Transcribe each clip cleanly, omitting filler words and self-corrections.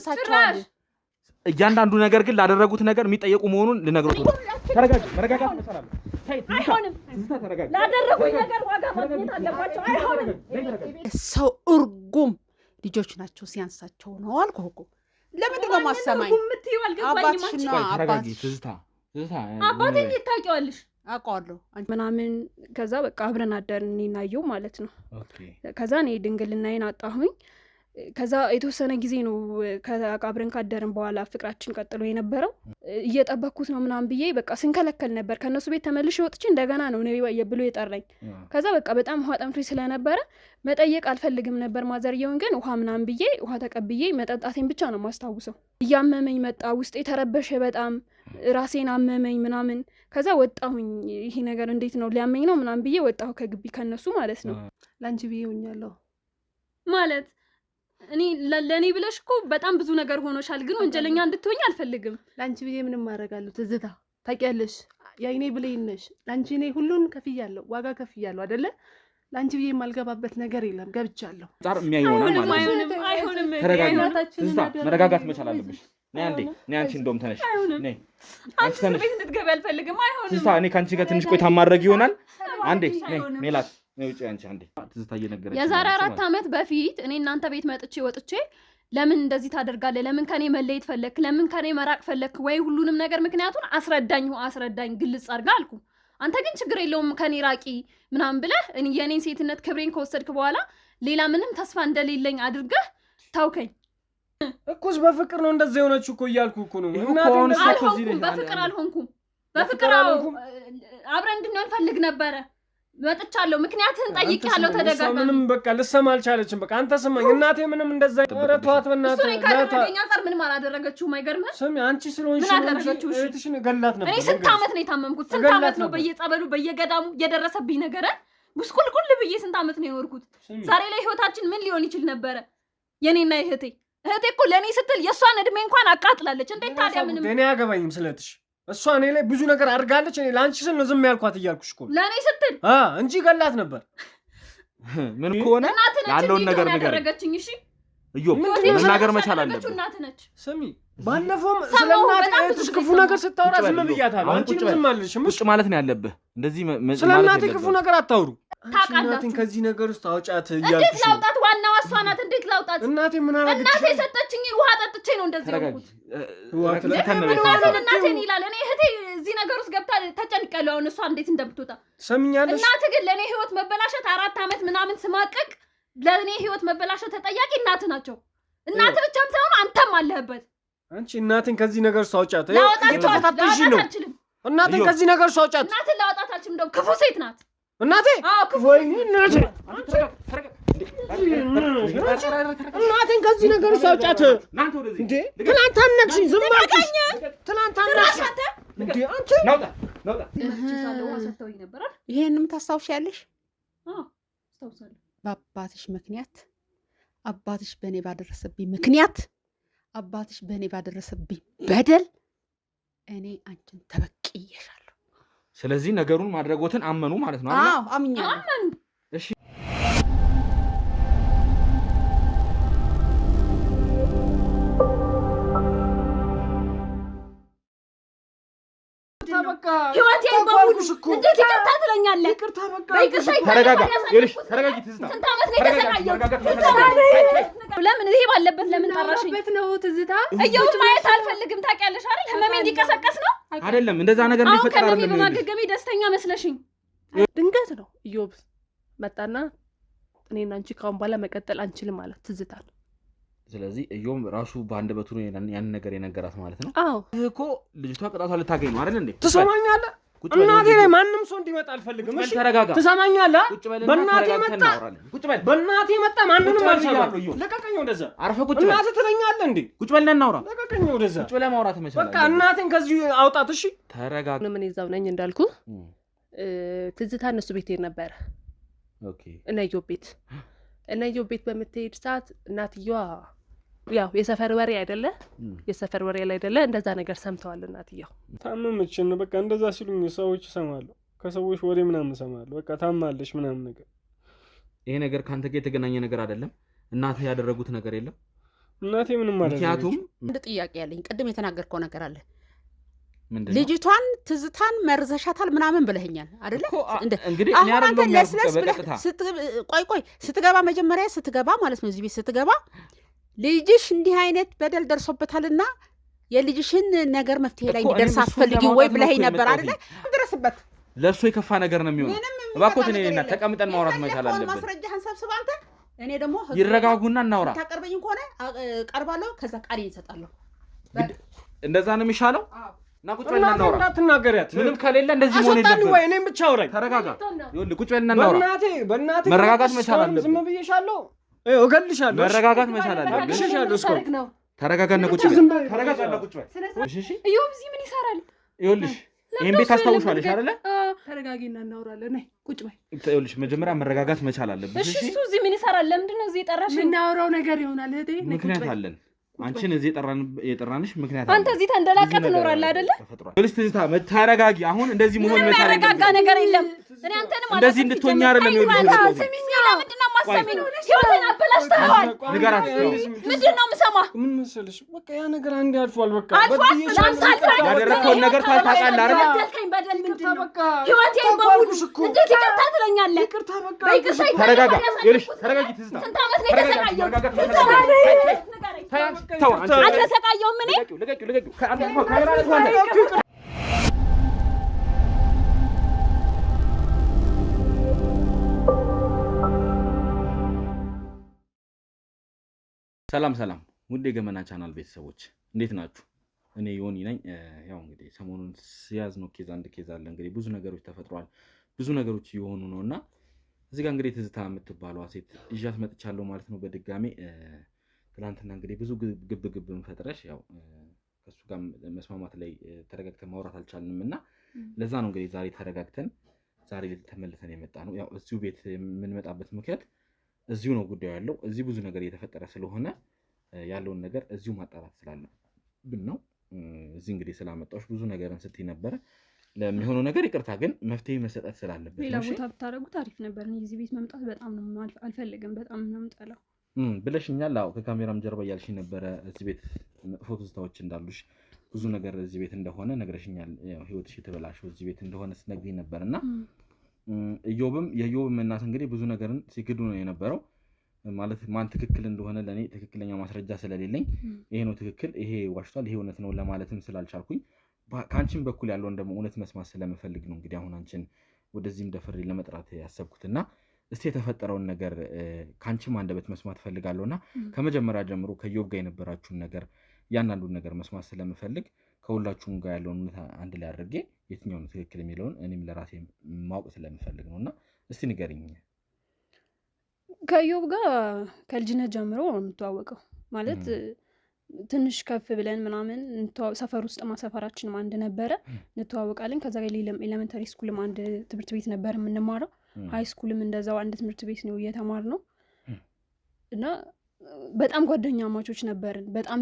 ያንሳቸዋል እያንዳንዱ ነገር ግን ላደረጉት ነገር የሚጠየቁ መሆኑን ልነግሮት ነው ተረጋጋ መረጋጋት መሰላል አይሆንም ላደረጉት ነገር ዋጋ ማግኘት አለባቸው አይሆንም ሰው እርጉም ልጆች ናቸው ሲያንሳቸው ነው አልኩህ ለምንድን ነው ማሰማኝ አባትሽና ተረጋጊ ትዝታ አባቴን ይታቂዋልሽ አቋለው ምናምን ከዛ በቃ አብረን አደርን እናየው ማለት ነው ከዛ እኔ ድንግልናዬን አጣሁኝ ከዛ የተወሰነ ጊዜ ነው ከአብረን ካደርን በኋላ ፍቅራችን ቀጥሎ የነበረው እየጠበኩት ነው ምናምን ብዬ በቃ ስንከለከል ነበር ከነሱ ቤት ተመልሼ ወጥቼ እንደገና ነው ብሎ የጠራኝ ከዛ በቃ በጣም ውሃ ጠምቶኝ ስለነበረ መጠየቅ አልፈልግም ነበር ማዘርየውን ግን ውሃ ምናምን ብዬ ውሃ ተቀብዬ መጠጣቴን ብቻ ነው ማስታውሰው እያመመኝ መጣ ውስጤ ተረበሸ በጣም ራሴን አመመኝ ምናምን ከዛ ወጣሁኝ ይሄ ነገር እንዴት ነው ሊያመኝ ነው ምናምን ብዬ ወጣሁ ከግቢ ከነሱ ማለት ነው ላንቺ ብዬ ሆኛለሁ ማለት እኔ ለኔ ብለሽ እኮ በጣም ብዙ ነገር ሆኖሻል ግን ወንጀለኛ እንድትሆኝ አልፈልግም ላንቺ ብዬ ምንም ማረጋለሁ ትዝታ ታውቂያለሽ ያይኔ ብለኝ ነሽ ላንቺ እኔ ሁሉን ከፍያለሁ ዋጋ ከፍያለሁ አይደለ ላንቺ ብዬ የማልገባበት ነገር የለም ገብቻለሁ ጣር የሚያይሆናል ማለት ነው አይሆንም ትዝታ መረጋጋት መቻል አለብሽ ነይ አንቺ እንደውም ተነሽ ነይ አንቺ ቤት እንድትገቢ አልፈልግም አይሆንም ትዝታ እኔ ካንቺ ጋር ትንሽ ቆይታ ማድረግ ይሆናል አንዴ ነይ ሜላት ነው እጪ አንቺ አንዴ ትዝታ እየነገረች የዛሬ 4 አመት በፊት እኔ እናንተ ቤት ወጥቼ ለምን እንደዚህ ታደርጋለህ ለምን ከኔ መለየት ፈለክ ለምን ከኔ መራቅ ፈለክ ወይ ሁሉንም ነገር ምክንያቱን አስረዳኝ ግልጽ አድርጋ አልኩ አንተ ግን ችግር የለውም ከኔ ራቂ ምናምን ብለህ እኔ የኔን ሴትነት ክብሬን ከወሰድክ በኋላ ሌላ ምንም ተስፋ እንደሌለኝ አድርገህ ታውከኝ እኮስ በፍቅር ነው እንደዚህ የሆነች እኮ እያልኩ እኮ ነው በፍቅር አልሆንኩም አብረን እንድንሆን ፈልግ ነበረ መጥቻለሁ ምክንያቱን ጠይቄያለሁ ተደጋጋሚ ምንም በቃ ልሰማ አልቻለችም በቃ አንተ ስማኝ እናቴ ምንም እንደዛ ረቷት በእናትህ እሱ ከደረገኛ ጻር ምንም አላደረገችው ማይገርም ስሚ አንቺ ስለሆንሽ ነው እህትሽን ገላት ነበር እኔ ስንት አመት ነው የታመምኩት ስንት አመት ነው በየጸበሉ በየገዳሙ እየደረሰብኝ ነገር ጉስቁልቁል ብዬ ስንት አመት ነው የኖርኩት ዛሬ ላይ ህይወታችን ምን ሊሆን ይችል ነበር የኔና እህቴ እኮ ለኔ ስትል የሷን እድሜ እንኳን አቃጥላለች እንዴት ታዲያ ምንም እኔ አያገባኝም ስለትሽ እሷ እኔ ላይ ብዙ ነገር አድርጋለች እኔ ላንቺ ስል ነው ዝም ያልኳት እያልኩሽ እኮ ለኔ ስትል እንጂ ገላት ነበር ምን ከሆነ ያለውን ነገር ያደረገችኝ እሺ እዮብ መናገር መቻል አለበት እናት ነች ስሚ ባለፈውም ስለናትሽ ክፉ ነገር ስታወራ ዝም ብያታለሁ አንቺ ዝም አልልሽ ቁጭ ማለት ነው ያለብህ እንደዚህ ስለናት ክፉ ነገር አታውሩ እናቴን ከዚህ ነገር ውስጥ አውጫት እያልኩሽ እንዴት ላውጣት ዋናው እሷ ናት እንዴት ላውጣት እናቴ ምን አረጋግጥ እናቴ ሰጠችኝ ውሃ ጠጥቼ ነው እንደዚህ ያልኩት እናቴን ይላል እኔ እህቴ እዚህ ነገር ውስጥ ገብታ ተጨንቀለው አሁን እሷ እንዴት እንደምትወጣ ሰምኛለሽ እናቴ ግን ለኔ ህይወት መበላሸት 4 አመት ምናምን ስማቀቅ ለኔ ህይወት መበላሸት ተጠያቂ እናት ናቸው እናት ብቻም ሳይሆን አንተም አለህበት አንቺ እናቴን ከዚህ ነገር ውስጥ አውጫት እየተፈታተሽ ነው እናቴን ከዚህ ነገር ውስጥ አውጫት እናቴን ላውጣት አልችልም እንደውም ክፉ ሴት ናት እናቴ ወይኔ እናቴን ከዚህ ነገር ውስጥ አውጫት እንዴ ትናንት አነቅሽኝ ዝም አልኩሽ ትናንት አነቅሽኝ እንዴ አንቺ ናውጣ ይሄንም ታስታውሻለሽ አስታውሳለሁ በአባትሽ ምክንያት አባትሽ በእኔ ባደረሰብኝ ምክንያት አባትሽ በእኔ ባደረሰብኝ በደል እኔ አንቺን ተበቅዬሻለሁ ስለዚህ ነገሩን ማድረጎትን አመኑ ማለት ነው አይደል? አዎ አምኛለሁ። እሺ በቃ ህይወቴን በሙሉ እንዴት ይቅርታ ትለኛለህ? ይቅርታ በቃ ተረጋጋ ይልሽ ተረጋጊ ትዝታ ስንት አመት ነው የተሰቃየሁት ለምን ይሄ ባለበት ለምን ጠራሽኝ በት ነው ትዝታ እየው ማየት አልፈልግም ታውቂያለሽ አይደል ህመሜ እንዲቀሰቀስ ነው አይደለም እንደዛ ነገር ሊፈጠር አይደለም በማገገሜ ደስተኛ መስለሽኝ ድንገት ነው ኢዮብ መጣና እኔና አንቺ ካሁን በኋላ መቀጠል አንችልም ማለት ትዝታ ነው ስለዚህ እዮብ ራሱ ባንደበቱ ነው ያን ነገር የነገራት ማለት ነው አዎ እኮ ልጅቷ ቅጣቷ ልታገኝ ነው አይደል እንዴ ትሰማኛለህ እናቴ ላይ ማንም ሰው እንዲመጣ አልፈልግም እሺ ተረጋጋ ትሰማኛለህ በእናቴ መጣ ማንንም አልሰማም ለቀቀኝ ወደዛ አርፈ ቁጭ በል እናቴ ትለኛለህ እንዴ ቁጭ በልና እናውራ ለቀቀኝ ወደዛ ቁጭ በለ ማውራት መቻል በቃ እናቴን ከዚህ አውጣት እሺ ተረጋጋ ምን ይዛው ነኝ እንዳልኩ ትዝታ እነሱ ቤት ነበር ኦኬ እና ኢዮብ ቤት በምትሄድ ሰዓት እናትየዋ ያው የሰፈር ወሬ አይደለ የሰፈር ወሬ ላይ አይደለ እንደዛ ነገር ሰምተዋል እናትየው ታመመችን በቃ እንደዛ ሲሉኝ ሰዎች ሰማሉ ከሰዎች ወሬ ምናምን ሰማሉ በቃ ታማለሽ ምናምን ነገር ይሄ ነገር ካንተ ጋር የተገናኘ ነገር አይደለም እናት ያደረጉት ነገር የለም እናቴ ምንም ማለት ምክንያቱም እንደ ጥያቄ ያለኝ ቅድም የተናገርከው ነገር አለ ምንድነው ልጅቷን ትዝታን መርዘሻታል ምናምን ብለኸኛል አይደለ እንግዲህ እኔ አሁን አንተ አይደለም ለስለስ በቀጥታ ብለህ ቆይ ስትገባ መጀመሪያ ስትገባ ማለት ነው እዚህ ቤት ስትገባ ልጅሽ እንዲህ አይነት በደል ደርሶበታልና የልጅሽን ነገር መፍትሄ ላይ እንዲደርስ አትፈልጊው ወይ ብለኸኝ ነበር አይደለ ድረስበት ለእሱ የከፋ ነገር ነው የሚሆነው እባክዎት እኔና ተቀምጠን ማውራት መቻል አለብን ማስረጃህን ሰብስብ አንተ እኔ ደግሞ ይረጋጉና እናውራ ታቀርበኝ ከሆነ ቀርባለሁ ከዛ ቃሌን እሰጣለሁ እንደዛ ነው የሚሻለው እና ቁጭ በልና እናውራ እንዳትናገሪያት ምንም ከሌለ እንደዚህ መሆን የለበትም ወይ እኔም ብቻ አውራኝ ተረጋጋ ይኸውልህ ቁጭ በልና እናውራ በእናቴ መረጋጋት መቻል አለብን ዝም ብዬሻለሁ እገልሻለሁ መረጋጋት መቻል አለብን እገልሻለሁ እስኮ ተረጋጋና ቁጭ በል ተረጋጋና ቁጭ በል እሺ እዮብ እዚህ ምን ይሰራል ይኸውልሽ ይሄን ቤት ታስታውሻለሽ አይደለ ተረጋጊና እናውራለን ነይ ቁጭ በይ ይኸውልሽ መጀመሪያ መረጋጋት መቻል አለብን እሺ እሱ እዚህ ምን ይሰራል ለምንድን ነው እዚህ የጠራሽ እናውራው ነገር ይሆናል እህቴ ምክንያት አለን አንቺን እዚህ የጠራንሽ ምክንያት አንተ እዚህ ተንደላቀ ትኖራለህ አይደለ ይኸውልሽ ትዝታ ተረጋጊ አሁን እንደዚህ መሆን መቻል የሚያረጋጋ ነገር የለም እኔ አንተንም እንደዚህ እንድትሆኝ አይደለም ይኸውልሽ ስሚኝ ለምንድን ነው የማሰሚኝ ህይወቴን አበላሽተኸዋል ንገራት ምንድን ነው የምሰማህ ምን መሰለሽ በቃ ያ ነገር አንዴ አልፏል በቃ ያደረከውን ነገር ታውቃለህ አይደል በደልከኝ በደል ምንድን ነው ህይወቴን በሙሉ እንዴት ይቅርታ ትለኛለህ ይቅርታ በቃ ተረጋጋ ይኸውልሽ ተረጋጊ ትዝታ ስንት ዓመት ነው የተሰቃየው አልተሰቃየውም እኔ ልቀቂው ካሜራ ሰላም ውድ የገመና ቻናል ቤተሰቦች እንዴት ናችሁ እኔ ዮኒ ነኝ ያው እንግዲህ ሰሞኑን ሲያዝ ነው ኬዝ አለ እንግዲህ ብዙ ነገሮች ተፈጥሯል ብዙ ነገሮች እየሆኑ ነውና እዚህ ጋር እንግዲህ ትዝታ የምትባለው ሴት ይዣት መጥቻለሁ ማለት ነው በድጋሚ ትላንትና እንግዲህ ብዙ ግብግብን ፈጥረሽ ያው ከሱ ጋር መስማማት ላይ ተረጋግተን ማውራት አልቻልንምና ለዛ ነው እንግዲህ ዛሬ ተረጋግተን ዛሬ ተመልሰን የመጣ ነው ያው እዚሁ ቤት የምንመጣበት ምክንያት እዚሁ ነው ጉዳዩ ያለው እዚህ ብዙ ነገር እየተፈጠረ ስለሆነ ያለውን ነገር እዚሁ ማጣራት ስላለብን ነው እዚህ እንግዲህ ስላመጣሁሽ ብዙ ነገርን ስትይ ነበር ለሚሆነው ነገር ይቅርታ ግን መፍትሄ መሰጠት ስላለበት ሌላ ቦታ ብታረጉት አሪፍ ነበር እኔ እዚህ ቤት መምጣት በጣም ነው አልፈልግም በጣም ነው የምጠላው ብለሽኛል አዎ ከካሜራም ጀርባ ያልሽ ነበር እዚህ ቤት መጥፎ ትዝታዎች እንዳሉሽ ብዙ ነገር እዚህ ቤት እንደሆነ ነግረሽኛል ያው ህይወትሽ የተበላሸው እዚህ ቤት እንደሆነ ስትነግሪኝ ነበርና የዮብም እናት እንግዲህ ብዙ ነገርን ሲክዱ ነው የነበረው ማለት ማን ትክክል እንደሆነ ለኔ ትክክለኛ ማስረጃ ስለሌለኝ ይሄ ነው ትክክል ይሄ ዋሽቷል ይሄ እውነት ነው ለማለትም ስላልቻልኩኝ ካንቺም በኩል ያለውን ደግሞ እውነት መስማት ስለምፈልግ ነው እንግዲህ አሁን አንቺን ወደዚህም ደፍሬ ለመጥራት ያሰብኩትና እስቲ የተፈጠረውን ነገር ካንቺም አንደበት መስማት ፈልጋለሁና ከመጀመሪያ ጀምሮ ከዮብ ጋር የነበራችሁን ነገር ያንዳንዱን ነገር መስማት ስለምፈልግ ከሁላችሁም ጋር ያለውን እውነት አንድ ላይ አድርጌ የትኛው ነው ትክክል የሚለውን እኔም ለራሴ ማወቅ ስለምፈልግ ነውና እስቲ ንገሪኝ ከዮብ ጋር ከልጅነት ጀምሮ ነው የምትዋወቀው ማለት ትንሽ ከፍ ብለን ምናምን ሰፈር ውስጥ ማሰፈራችንም አንድ ነበረ እንተዋወቃለን ከዛ ጋር ኤሌመንተሪ ስኩልም አንድ ትምህርት ቤት ነበር የምንማረው ሃይ ስኩልም እንደዛው አንድ ትምህርት ቤት ነው እየተማርነው እና በጣም ጓደኛ ማቾች ነበርን በጣም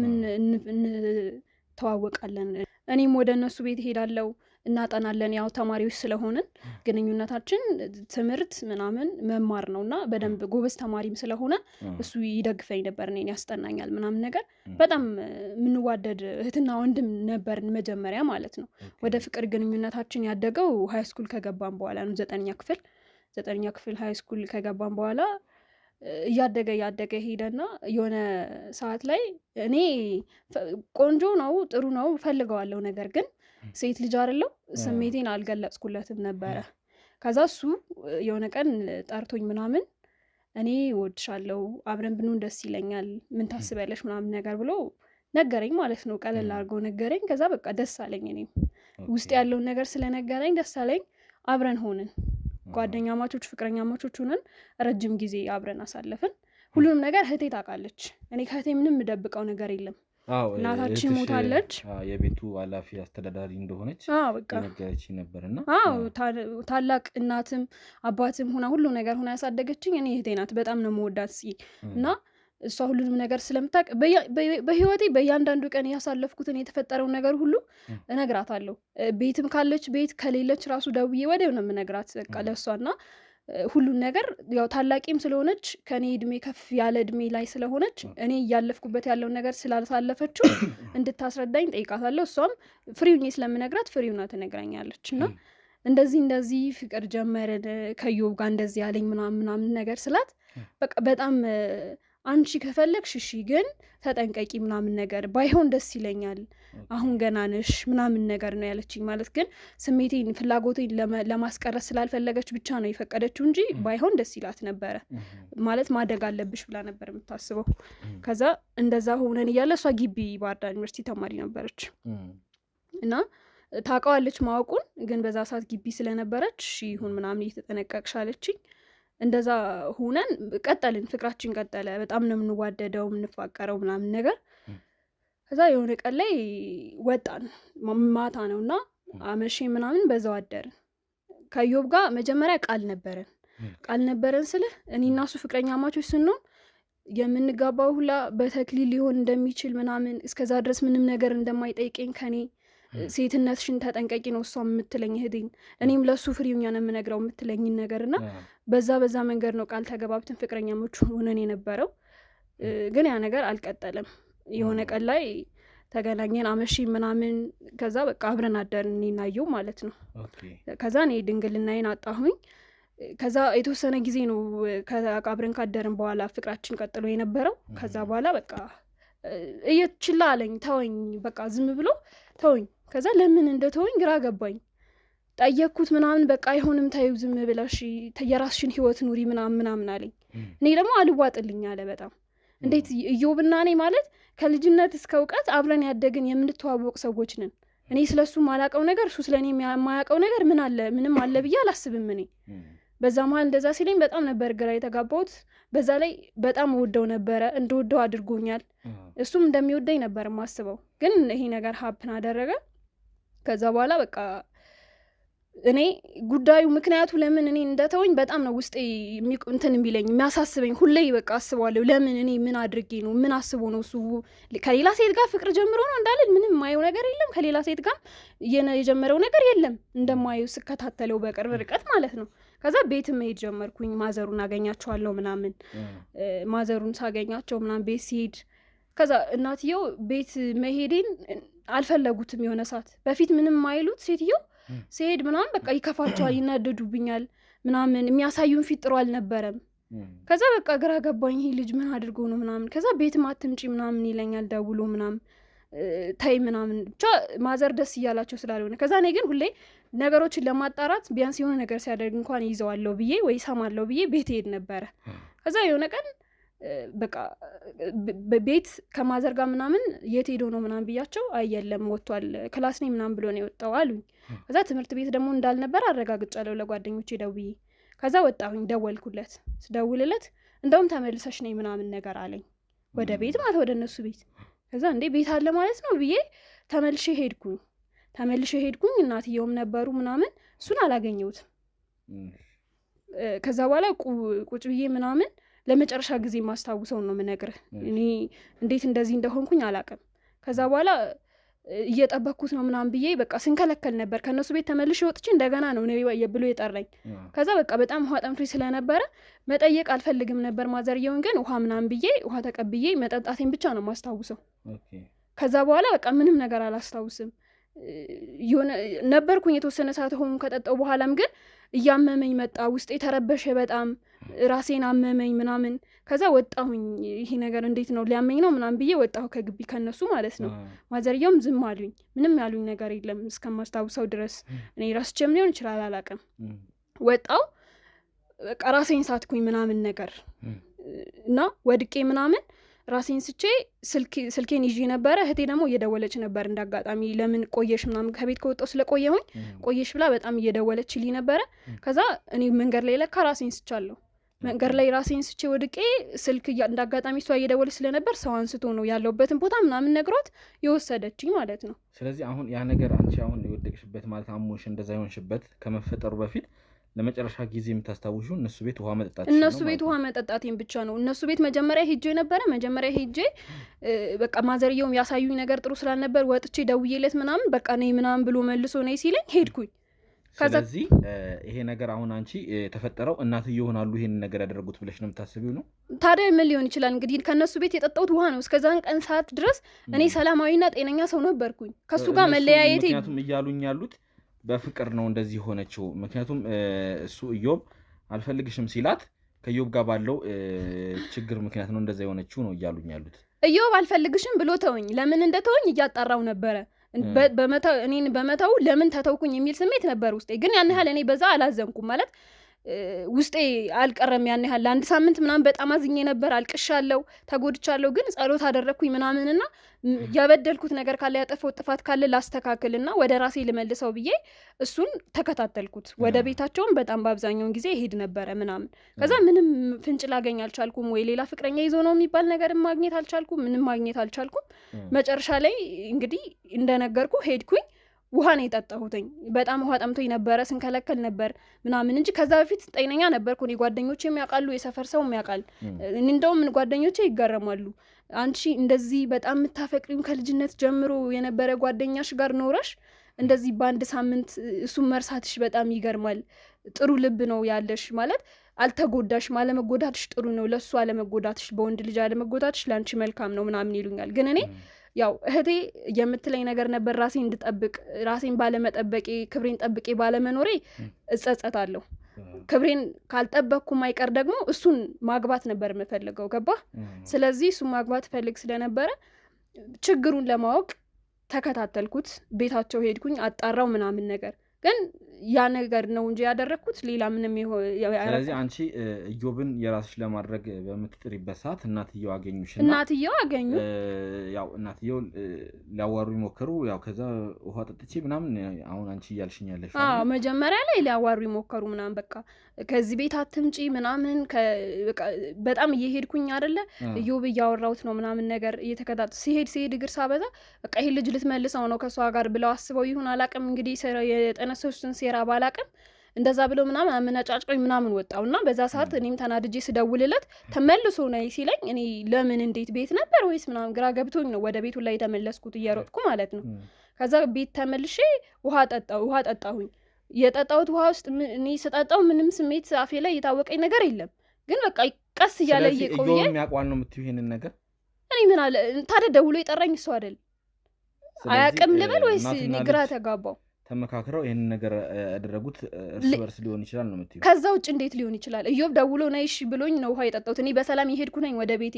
እንተዋወቃለን እኔም ወደ እነሱ ቤት ሄዳለሁ እናጠናለን ያው ተማሪዎች ስለሆንን ግንኙነታችን ትምህርት ምናምን መማር ነውና በደንብ ጎበዝ ተማሪም ስለሆነ እሱ ይደግፈኝ ነበር እኔን ያስጠናኛል ምናምን ነገር በጣም ምንዋደድ እህትና ወንድም ነበርን መጀመሪያ ማለት ነው ወደ ፍቅር ግንኙነታችን ያደገው ሃይ ስኩል ከገባን በኋላ ነው 9ኛ ክፍል ሃይ ስኩል ከገባን በኋላ እያደገ ሄደና የሆነ ሰዓት ላይ እኔ ቆንጆ ነው ጥሩ ነው ፈልገዋለሁ ነገር ግን ሴት ልጅ አይደለም ስሜቴን አልገለጽኩለትም ነበረ ከዛ እሱ የሆነ ቀን ጠርቶኝ ምናምን እኔ ወድሻለሁ አብረን ብንሆን ደስ ይለኛል ምን ታስበለሽ ምናምን ነገር ብሎ ነገረኝ ማለት ነው ቀለል አድርጎ ነገረኝ ከዛ በቃ ደስ አለኝ እኔም ውስጥ ያለውን ነገር ስለነገረኝ ደስ አለኝ አብረን ሆንን ጓደኛ ማቾች ፍቅረኛ ማቾች ሆነን ረጅም ጊዜ አብረን አሳለፍን ሁሉንም ነገር እህቴ ታውቃለች እኔ ከእህቴ ምንም ደብቀው ነገር የለም እናታችን ሞታለች የቤቱ ኃላፊ አስተዳዳሪ እንደሆነች ነገረች ነበርና ታላቅ እናትም አባትም ሆና ሁሉ ነገር ሆና ያሳደገችኝ እኔ እህቴ ናት በጣም ነው የምወዳት እና እሷ ሁሉንም ነገር ስለምታውቅ በህይወቴ በእያንዳንዱ ቀን ያሳለፍኩትን የተፈጠረው ነገር ሁሉ እነግራታለሁ ቤትም ካለች ቤት ከሌለች ራሱ ደውዬ ወዲያው ነው የምነግራት በቃ ለሷና ሁሉን ነገር ያው ታላቂም ስለሆነች ከኔ እድሜ ከፍ ያለ እድሜ ላይ ስለሆነች እኔ እያለፍኩበት ያለውን ነገር ስላልሳለፈችው እንድታስረዳኝ ጠይቃታለሁ። እሷም ፍሪውኝ ስለምነግራት ፍሪውና ትነግራኛለች። እና እንደዚህ ፍቅር ጀመረን ከዮብ ጋር እንደዚህ ያለኝ ምናምን ነገር ስላት በቃ በጣም አንቺ ከፈለግሽ እሺ ግን ተጠንቀቂ ምናምን ነገር ባይሆን ደስ ይለኛል፣ አሁን ገና ነሽ ምናምን ነገር ነው ያለችኝ። ማለት ግን ስሜቴን ፍላጎቴን ለማስቀረት ስላልፈለገች ብቻ ነው የፈቀደችው እንጂ ባይሆን ደስ ይላት ነበረ። ማለት ማደግ አለብሽ ብላ ነበር የምታስበው። ከዛ እንደዛ ሆነን እያለ እሷ ግቢ ባህር ዳር ዩኒቨርሲቲ ተማሪ ነበረች እና ታውቀዋለች ማወቁን፣ ግን በዛ ሰዓት ግቢ ስለነበረች እሺ ይሁን ምናምን እየተጠነቀቅሽ አለችኝ። እንደዛ ሆነን ቀጠልን፣ ፍቅራችን ቀጠለ። በጣም ነው የምንዋደደው የምንፋቀረው ምናምን ነገር። ከዛ የሆነ ቀን ላይ ወጣን፣ ማታ ነው እና አመሼ ምናምን በዛው አደርን። ከዮብ ጋር መጀመሪያ ቃል ነበረን ስልህ እኔ እና እሱ ፍቅረኛ ማቾች ስንሆን የምንጋባው ሁላ በተክሊል ሊሆን እንደሚችል ምናምን፣ እስከዛ ድረስ ምንም ነገር እንደማይጠይቀኝ ከኔ ሴትነትሽን ተጠንቀቂ ነው እሷ የምትለኝ እህቴን፣ እኔም ለሱ ፍሪውኛ ነው የምነግረው የምትለኝን ነገር እና በዛ መንገድ ነው ቃል ተገባብትን ፍቅረኛሞች ሆነን የነበረው። ግን ያ ነገር አልቀጠለም። የሆነ ቀን ላይ ተገናኘን አመሺ ምናምን። ከዛ በቃ አብረን አደርን እናየው ማለት ነው። ከዛ እኔ ድንግልናዬን አጣሁኝ። ከዛ የተወሰነ ጊዜ ነው አብረን ካደርን በኋላ ፍቅራችን ቀጥሎ የነበረው። ከዛ በኋላ በቃ እየችላ አለኝ፣ ተወኝ፣ በቃ ዝም ብሎ ተወኝ። ከዛ ለምን እንደተወኝ ግራ ገባኝ። ጠየቅኩት ምናምን፣ በቃ አይሆንም ታዩ ዝም ብለሽ የራስሽን ህይወት ኑሪ ምናምን አለኝ። እኔ ደግሞ አልዋጥልኝ አለ በጣም። እንዴት እዮብና እኔ ማለት ከልጅነት እስከ እውቀት አብረን ያደግን የምንተዋወቅ ሰዎች ነን። እኔ ስለሱ ማላቀው ነገር እሱ ስለኔ የማያውቀው ነገር ምንም አለ ብዬ አላስብም። እኔ በዛ መሀል እንደዛ ሲለኝ በጣም ነበር ግራ የተጋባሁት። በዛ ላይ በጣም ወደው ነበረ፣ እንደወደው አድርጎኛል። እሱም እንደሚወደኝ ነበር ማስበው። ግን ይሄ ነገር ሀፕን አደረገ። ከዛ በኋላ በቃ እኔ ጉዳዩ ምክንያቱ ለምን እኔ እንደተወኝ በጣም ነው ውስጤ እንትን የሚለኝ የሚያሳስበኝ። ሁሌ በቃ አስባለሁ፣ ለምን እኔ ምን አድርጌ ነው፣ ምን አስቦ ነው እሱ ከሌላ ሴት ጋር ፍቅር ጀምሮ ነው እንዳለን ምንም የማየው ነገር የለም። ከሌላ ሴት ጋር የጀመረው ነገር የለም እንደማየው ስከታተለው በቅርብ ርቀት ማለት ነው። ከዛ ቤት መሄድ ጀመርኩኝ። ማዘሩን አገኛቸዋለሁ ምናምን። ማዘሩን ሳገኛቸው ምናምን ቤት ሲሄድ ከዛ እናትየው ቤት መሄዴን አልፈለጉትም። የሆነ ሰዓት በፊት ምንም ማይሉት ሴትየው ሲሄድ ምናምን በቃ ይከፋቸዋል፣ ይናደዱብኛል ምናምን። የሚያሳዩን ፊት ጥሩ አልነበረም። ከዛ በቃ ግራ ገባኝ፣ ይሄ ልጅ ምን አድርጎ ነው ምናምን። ከዛ ቤት ማትምጪ ምናምን ይለኛል ደውሎ ምናምን፣ ታይ ምናምን። ብቻ ማዘር ደስ እያላቸው ስላልሆነ ከዛ እኔ ግን ሁሌ ነገሮችን ለማጣራት ቢያንስ የሆነ ነገር ሲያደርግ እንኳን ይዘዋለሁ ብዬ ወይ ሰማለሁ ብዬ ቤት ሄድ ነበረ። ከዛ የሆነ ቀን በቃ ቤት ከማዘር ጋር ምናምን የት ሄዶ ነው ምናምን ብያቸው፣ አየለም ወጥቷል ክላስ ነኝ ምናምን ብሎ ነው የወጣው አሉኝ። ከዛ ትምህርት ቤት ደግሞ እንዳልነበር አረጋግጫለሁ ለጓደኞቼ ደውዬ። ከዛ ወጣሁኝ፣ ደወልኩለት። ስደውልለት እንደውም ተመልሰሽ ነኝ ምናምን ነገር አለኝ፣ ወደ ቤት ማለት ወደ እነሱ ቤት። ከዛ እንዴ ቤት አለ ማለት ነው ብዬ ተመልሼ ሄድኩኝ። እናትየውም ነበሩ ምናምን፣ እሱን አላገኘሁትም። ከዛ በኋላ ቁጭ ብዬ ምናምን ለመጨረሻ ጊዜ ማስታውሰው ነው የምነግርህ። እኔ እንዴት እንደዚህ እንደሆንኩኝ አላውቅም። ከዛ በኋላ እየጠበኩት ነው ምናምን ብዬ በቃ ስንከለከል ነበር። ከነሱ ቤት ተመልሼ ወጥቼ እንደገና ነው ብሎ የጠራኝ። ከዛ በቃ በጣም ውሃ ጠንፍሬ ስለነበረ መጠየቅ አልፈልግም ነበር ማዘርየውን። ግን ውሃ ምናምን ብዬ ውሃ ተቀብዬ መጠጣቴን ብቻ ነው ማስታውሰው። ከዛ በኋላ በቃ ምንም ነገር አላስታውስም። ነበርኩኝ የተወሰነ ሰዓት ሆኑ ከጠጣው በኋላም ግን እያመመኝ መጣ። ውስጤ ተረበሸ በጣም፣ ራሴን አመመኝ ምናምን። ከዛ ወጣሁኝ። ይሄ ነገር እንዴት ነው ሊያመኝ ነው ምናምን ብዬ ወጣሁ ከግቢ ከነሱ ማለት ነው። ማዘርየውም ዝም አሉኝ። ምንም ያሉኝ ነገር የለም እስከማስታውሰው ድረስ። እኔ ራስቼም ሊሆን ይችላል አላውቅም። ወጣሁ በቃ ራሴን ሳትኩኝ ምናምን ነገር እና ወድቄ ምናምን ራሴን ስቼ ስልኬን ይዤ ነበረ። እህቴ ደግሞ እየደወለች ነበር እንዳጋጣሚ፣ ለምን ቆየሽ ምናምን ከቤት ከወጣሁ ስለቆየሁኝ ቆየሽ ብላ በጣም እየደወለችልኝ ነበረ። ከዛ እኔ መንገድ ላይ ለካ ራሴን ስቻለሁ። መንገድ ላይ ራሴን ስቼ ወድቄ ስልክ እንዳጋጣሚ እሷ እየደወለች ስለነበር ሰው አንስቶ ነው ያለሁበትን ቦታ ምናምን ነግሯት የወሰደችኝ ማለት ነው። ስለዚህ አሁን ያ ነገር አንቺ አሁን የወደቅሽበት ማለት አሞሽ እንደዛ ይሆንሽበት ከመፈጠሩ በፊት ለመጨረሻ ጊዜ የምታስታውሹ እነሱ ቤት ውሃ መጠጣት ነው? እነሱ ቤት ውሃ መጠጣቴን ብቻ ነው። እነሱ ቤት መጀመሪያ ሄጄ በቃ ማዘርየውም ያሳዩኝ ነገር ጥሩ ስላልነበር ወጥቼ ደውዬለት ምናምን በቃ ነይ ምናምን ብሎ መልሶ ነይ ሲለኝ ሄድኩኝ። ስለዚህ ይሄ ነገር አሁን አንቺ የተፈጠረው እናትየው ይሆናሉ ይሄን ነገር ያደረጉት ብለሽ ነው የምታስቢው ነው? ታዲያ ምን ሊሆን ይችላል እንግዲህ ከነሱ ቤት የጠጣሁት ውሃ ነው። እስከዛን ቀን ሰዓት ድረስ እኔ ሰላማዊና ጤነኛ ሰው ነበርኩኝ። ከሱ ጋር መለያየቴ ምክንያቱም እያሉኝ ያሉት በፍቅር ነው እንደዚህ ሆነችው። ምክንያቱም እሱ ኢዮብ አልፈልግሽም ሲላት ከኢዮብ ጋር ባለው ችግር ምክንያት ነው እንደዛ የሆነችው ነው እያሉኝ ያሉት። ኢዮብ አልፈልግሽም ብሎ ተወኝ። ለምን እንደተወኝ እያጣራው ነበረ። እኔን በመተው ለምን ተተውኩኝ የሚል ስሜት ነበር ውስጤ። ግን ያን ያህል እኔ በዛ አላዘንኩም ማለት ውስጤ አልቀረም። ያን ያህል ለአንድ ሳምንት ምናምን በጣም አዝኜ ነበር። አልቅሻለሁ፣ ተጎድቻለሁ። ግን ጸሎት አደረግኩኝ ምናምንና ያበደልኩት ነገር ካለ ያጠፋሁት ጥፋት ካለ ላስተካክልና ወደ ራሴ ልመልሰው ብዬ እሱን ተከታተልኩት። ወደ ቤታቸውም በጣም በአብዛኛውን ጊዜ ይሄድ ነበረ ምናምን። ከዛ ምንም ፍንጭ ላገኝ አልቻልኩም። ወይ ሌላ ፍቅረኛ ይዞ ነው የሚባል ነገር ማግኘት አልቻልኩም። ምንም ማግኘት አልቻልኩም። መጨረሻ ላይ እንግዲህ እንደነገርኩ ሄድኩኝ። ውሃ ነው የጠጣሁትኝ። በጣም ውሃ ጠምቶኝ ነበረ፣ ስንከለከል ነበር ምናምን እንጂ ከዛ በፊት ጤነኛ ነበርኩ። እኔ ጓደኞቼ የሚያውቃሉ፣ የሰፈር ሰው የሚያውቃል። እንደውም ጓደኞቼ ይገረማሉ። አንቺ እንደዚህ በጣም የምታፈቅሪው ከልጅነት ጀምሮ የነበረ ጓደኛሽ ጋር ኖረሽ እንደዚህ በአንድ ሳምንት እሱን መርሳትሽ በጣም ይገርማል። ጥሩ ልብ ነው ያለሽ ማለት አልተጎዳሽም። አለመጎዳትሽ ጥሩ ነው። ለሱ አለመጎዳትሽ፣ በወንድ ልጅ አለመጎዳትሽ ለአንቺ መልካም ነው ምናምን ይሉኛል። ግን እኔ ያው እህቴ የምትለኝ ነገር ነበር ራሴን እንድጠብቅ። ራሴን ባለመጠበቄ ክብሬን ጠብቄ ባለመኖሬ እጸጸታለሁ። ክብሬን ካልጠበቅኩም አይቀር ደግሞ እሱን ማግባት ነበር የምፈልገው። ገባ? ስለዚህ እሱን ማግባት ፈልግ ስለነበረ ችግሩን ለማወቅ ተከታተልኩት። ቤታቸው ሄድኩኝ፣ አጣራው ምናምን ነገር ግን ያ ነገር ነው እንጂ ያደረግኩት ሌላ ምንም ስለዚህ አንቺ ኢዮብን የራስሽ ለማድረግ በምትጥሪበት ሰዓት እናትየው አገኙሽና ያው እናትየው ሊያዋሩ ይሞክሩ። ያው ከዛ ውሃ ጠጥቼ ምናምን አሁን አንቺ እያልሽኝ ያለሽ መጀመሪያ ላይ ሊያዋሩ ይሞክሩ ምናምን በቃ ከዚህ ቤት አትምጪ ምናምን በጣም እየሄድኩኝ አይደለ ኢዮብ እያወራሁት ነው ምናምን ነገር እየተከታተል ሲሄድ እግር ሳበዛ በቃ ይሄ ልጅ ልትመልሰው ነው ከሷ ጋር ብለው አስበው ይሁን አላቅም እንግዲህ የጠነሰሱትን ሴራ ባላቅም እንደዛ ብለው ምናምን አመናጫጭቆኝ ምናምን ወጣውና በዛ ሰዓት እኔም ተናድጄ ስደውልለት ተመልሶ ነው ሲለኝ እኔ ለምን እንዴት ቤት ነበር ወይስ ምናምን ግራ ገብቶኝ ነው ወደ ቤቱ ላይ ተመለስኩት እየሮጥኩ ማለት ነው። ከዛ ቤት ተመልሼ ውሃ ጠጣሁኝ። የጠጣሁት ውሃ ውስጥ እኔ ስጠጣው ምንም ስሜት አፌ ላይ የታወቀኝ ነገር የለም። ግን በቃ ቀስ እያለ እየቆየ የሚያውቋል ነው የምትይው ይሄንን ነገር እኔ ምን አለ ታዲያ ደውሎ የጠራኝ እሱ አይደል? አያውቅም ልበል ወይስ እኔ ግራ ተጋባው? ተመካክረው ይሄንን ነገር ያደረጉት እርስ በርስ ሊሆን ይችላል ነው የምትይው? ከዛ ውጭ እንዴት ሊሆን ይችላል? ኢዮብ ደውሎ ነይሽ ብሎኝ ነው ውሃ የጠጣሁት። እኔ በሰላም የሄድኩ ነኝ ወደ ቤቴ።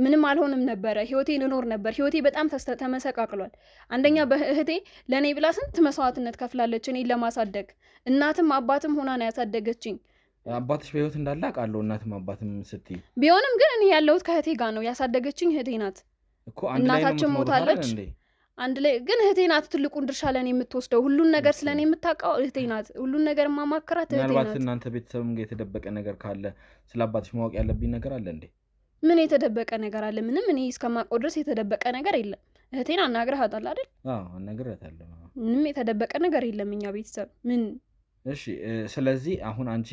ምንም አልሆንም ነበረ። ህይወቴን እኖር ነበር። ህይወቴ በጣም ተመሰቃቅሏል። አንደኛ በእህቴ ለእኔ ብላ ስንት መስዋዕትነት ከፍላለች እኔን ለማሳደግ። እናትም አባትም ሆና ነው ያሳደገችኝ። አባትሽ በህይወት እንዳለ አውቃለሁ። እናትም አባትም ስትይ ቢሆንም ግን እኔ ያለሁት ከእህቴ ጋር ነው። ያሳደገችኝ እህቴ ናት። እናታችን ሞታለች። አንድ ላይ ግን እህቴ ናት ትልቁን ድርሻ ለኔ የምትወስደው። ሁሉን ነገር ስለኔ የምታውቀው እህቴ ናት። ሁሉን ነገር ማማከራት እህቴ ናት። ምናልባት እናንተ ቤተሰብም ጋር የተደበቀ ነገር ካለ ስለ አባትሽ ማወቅ ያለብኝ ነገር አለ እንዴ? ምን የተደበቀ ነገር አለ? ምንም እኔ እስከማውቀው ድረስ የተደበቀ ነገር የለም። እህቴን አናግረሃታል አይደል? አዎ አናግረሃታለሁ። ምንም የተደበቀ ነገር የለም እኛ ቤተሰብ ምን። እሺ ስለዚህ አሁን አንቺ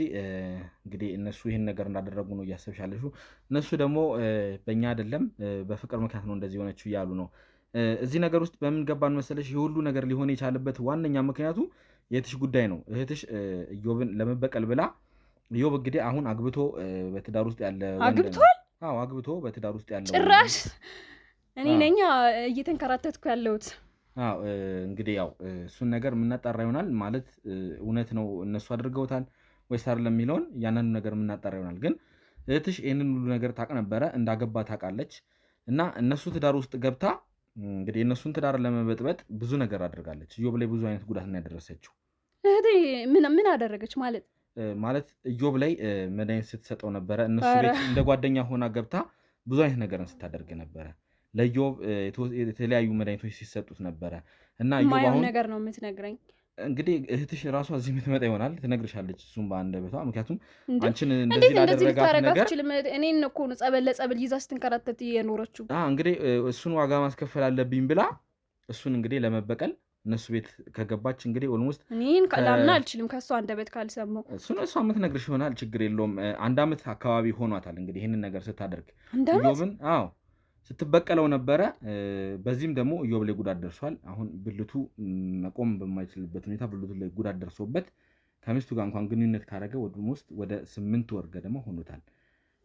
እንግዲህ እነሱ ይሄን ነገር እንዳደረጉ ነው እያሰብሻለሽ። እነሱ ደግሞ በእኛ አይደለም በፍቅር ምክንያት ነው እንደዚህ ሆነችው እያሉ ነው። እዚህ ነገር ውስጥ በምን ገባን መሰለሽ? የሁሉ ነገር ሊሆን የቻለበት ዋነኛ ምክንያቱ የእህትሽ ጉዳይ ነው። እህትሽ ኢዮብን ለመበቀል ብላ ኢዮብ እንግዲህ አሁን አግብቶ በትዳር ውስጥ ያለ አግብቷል። አዎ አግብቶ በትዳር ውስጥ ያለ ጭራሽ እኔ ነኝ እየተንከራተትኩ ያለሁት። አዎ እንግዲህ ያው እሱን ነገር የምናጣራ ይሆናል። ማለት እውነት ነው እነሱ አድርገውታል ወይስ አይደለም የሚለውን ያንኑ ነገር የምናጣራ ይሆናል። ግን እህትሽ ይህንን ሁሉ ነገር ታውቅ ነበረ፣ እንዳገባ ታውቃለች። እና እነሱ ትዳር ውስጥ ገብታ እንግዲህ እነሱን ትዳር ለመበጥበጥ ብዙ ነገር አድርጋለች። ኢዮብ ላይ ብዙ አይነት ጉዳት ነው ያደረሰችው። እህቴ ምን አደረገች ማለት ኢዮብ ላይ መድኃኒት ስትሰጠው ነበረ። እነሱ ቤት እንደ ጓደኛ ሆና ገብታ ብዙ አይነት ነገርን ስታደርግ ነበረ። ለኢዮብ የተለያዩ መድኃኒቶች ሲሰጡት ነበረ። እና ኢዮብ አሁን ነገር ነው የምትነግረኝ። እንግዲህ እህትሽ ራሷ እዚህ የምትመጣ ይሆናል ትነግርሻለች፣ እሱም በአንደበቷ። ምክንያቱም አንቺን እንደዚህ ላደረጋት ነገር እኔን እኮ ነው ጸበል ለጸበል ይዛ ስትንከራተት የኖረችው። እንግዲህ እሱን ዋጋ ማስከፈል አለብኝ ብላ እሱን እንግዲህ ለመበቀል እነሱ ቤት ከገባች እንግዲህ ኦልሞስት እኔን ላምና አልችልም ከእሷ አንደበት ካልሰማሁ። እሱን እሷ የምትነግርሽ ይሆናል፣ ችግር የለውም። 1 ዓመት አካባቢ ሆኗታል እንግዲህ ይህንን ነገር ስታደርግ ኢዮብን። አዎ ስትበቀለው ነበረ። በዚህም ደግሞ ኢዮብ ላይ ጉዳት ደርሷል። አሁን ብልቱ መቆም በማይችልበት ሁኔታ ብልቱ ላይ ጉዳት ደርሶበት ከሚስቱ ጋር እንኳን ግንኙነት ካደረገ ወደ 8 ወር ገደማ ሆኖታል።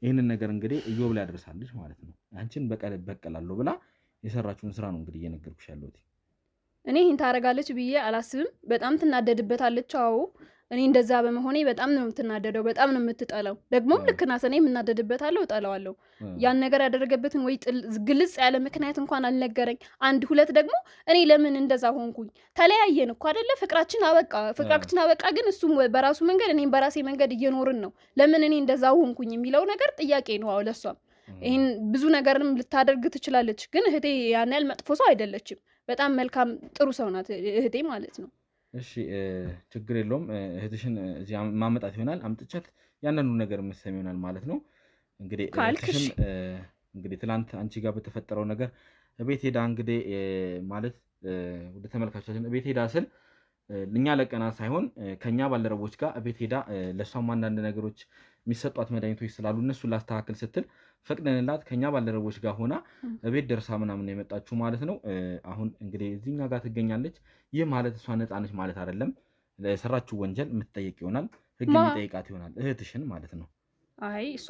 ይህንን ነገር እንግዲህ ኢዮብ ላይ አደርሳለች ማለት ነው። አንቺን በቀላለሁ ብላ የሰራችውን ስራ ነው እንግዲህ እየነገርኩሽ ያለሁት። እኔ ይህን ታደርጋለች ብዬ አላስብም። በጣም ትናደድበታለች። አዎ እኔ እንደዛ በመሆኔ በጣም ነው የምትናደደው፣ በጣም ነው የምትጠላው። ደግሞም ልክ ናት። እኔ የምናደድበታለሁ፣ እጠላዋለሁ። ያን ነገር ያደረገበትን ወይ ግልጽ ያለ ምክንያት እንኳን አልነገረኝ። 1 2 ደግሞ እኔ ለምን እንደዛ ሆንኩኝ? ተለያየን እኮ አይደለ? ፍቅራችን አበቃ። ግን እሱም በራሱ መንገድ እኔም በራሴ መንገድ እየኖርን ነው። ለምን እኔ እንደዛ ሆንኩኝ የሚለው ነገር ጥያቄ ነው። አዎ ለሷም ይሄን ብዙ ነገርም ልታደርግ ትችላለች። ግን እህቴ ያን ያህል መጥፎ ሰው አይደለችም። በጣም መልካም ጥሩ ሰው ናት እህቴ ማለት ነው። እሺ ችግር የለውም። እህትሽን እዚህ ማመጣት ይሆናል። አምጥቻት ያንኑ ነገር መሰም ይሆናል ማለት ነው። እንግዲህ እህትሽም እንግዲህ ትላንት አንቺ ጋር በተፈጠረው ነገር ቤት ሄዳ እንግዲህ ማለት ወደ ተመልካቾቻችን ቤት ሄዳ ስል እኛ ለቀና ሳይሆን ከኛ ባልደረቦች ጋር ቤት ሄዳ ለሷም አንዳንድ ነገሮች የሚሰጧት መድኃኒቶች ስላሉ እነሱን ላስተካክል ስትል ፈቅደንላት ከኛ ባልደረቦች ጋር ሆና ቤት ደርሳ ምናምን የመጣችሁ ማለት ነው። አሁን እንግዲህ እዚህኛ ጋር ትገኛለች። ይህ ማለት እሷ ነፃ ነች ማለት አይደለም። ለሰራችሁ ወንጀል የምትጠየቅ ይሆናል። ህግ የሚጠይቃት ይሆናል እህትሽን ማለት ነው። አይ እሷ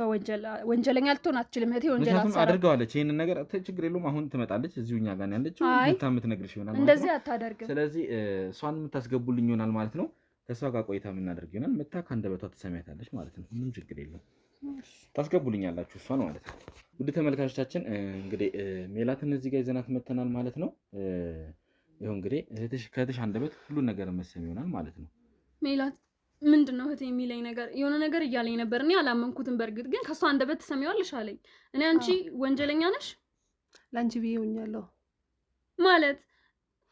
ወንጀለኛ ልትሆን አትችልም። እህቴ ወንጀል አድርገዋለች። ይህንን ነገር ችግር የለውም። አሁን ትመጣለች። እዚሁ እኛ ጋር ያለችው የምትነግርሽ ይሆናል። እንደዚህ አታደርግም። ስለዚህ እሷን የምታስገቡልኝ ይሆናል ማለት ነው። ከእሷ ጋር ቆይታ የምናደርግ ይሆናል። መታ ከአንደበቷ ትሰሚያታለች ማለት ነው። ምንም ችግር የለም። ታስገቡልኛላችሁ እሷን ማለት ነው። ውድ ተመልካቾቻችን እንግዲህ ሜላትን እዚህ ጋር ይዘናት መተናል ማለት ነው። ይኸው እንግዲህ ከእህትሽ አንደበት ሁሉን ነገር መሰም ይሆናል ማለት ነው። ሜላት ምንድን ነው እህቴ የሚለኝ ነገር የሆነ ነገር እያለኝ ነበር። እኔ አላመንኩትም። በእርግጥ ግን ከእሷ አንደበት ትሰሚዋለሽ አለኝ። እኔ አንቺ ወንጀለኛ ነሽ ለአንቺ ብዬ ሆኛለሁ ማለት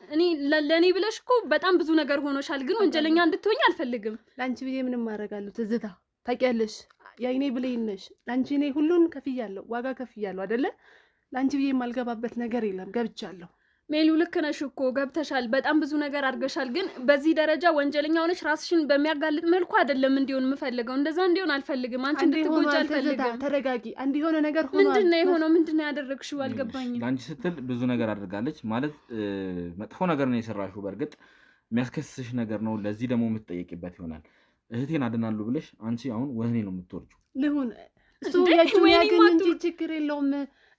እኔ ለእኔ ብለሽ እኮ በጣም ብዙ ነገር ሆኖሻል። ግን ወንጀለኛ እንድትሆኝ አልፈልግም። ለአንቺ ብዬ ምንም አደርጋለሁ። ትዝታ ታውቂያለሽ፣ የአይኔ ብሌን ነሽ። ለአንቺ እኔ ሁሉን ከፍያለሁ፣ ዋጋ ከፍያለሁ አይደለ? ለአንቺ ብዬ የማልገባበት ነገር የለም። ገብቻለሁ። ሜሉ ልክ ነሽ እኮ ገብተሻል። በጣም ብዙ ነገር አድርገሻል። ግን በዚህ ደረጃ ወንጀለኛ ሆነሽ ራስሽን በሚያጋልጥ መልኩ አይደለም እንዲሆን የምፈልገው። እንደዛ እንዲሆን አልፈልግም። አንቺ እንድትጎጂ አልፈልግም። ተረጋጊ። አንድ የሆነ ነገር ሆኗል። ምንድነው የሆነው? ምንድነው ያደረግሽው? አልገባኝም። ለአንቺ ስትል ብዙ ነገር አድርጋለች ማለት መጥፎ ነገር ነው የሰራሽው። በእርግጥ የሚያስከስስሽ ነገር ነው። ለዚህ ደግሞ የምትጠየቂበት ይሆናል። እህቴን አድናለሁ ብለሽ አንቺ አሁን ወህኔ ነው የምትወርጂው። ልሁን እሱ ያገኝ እንጂ ችግር የለውም።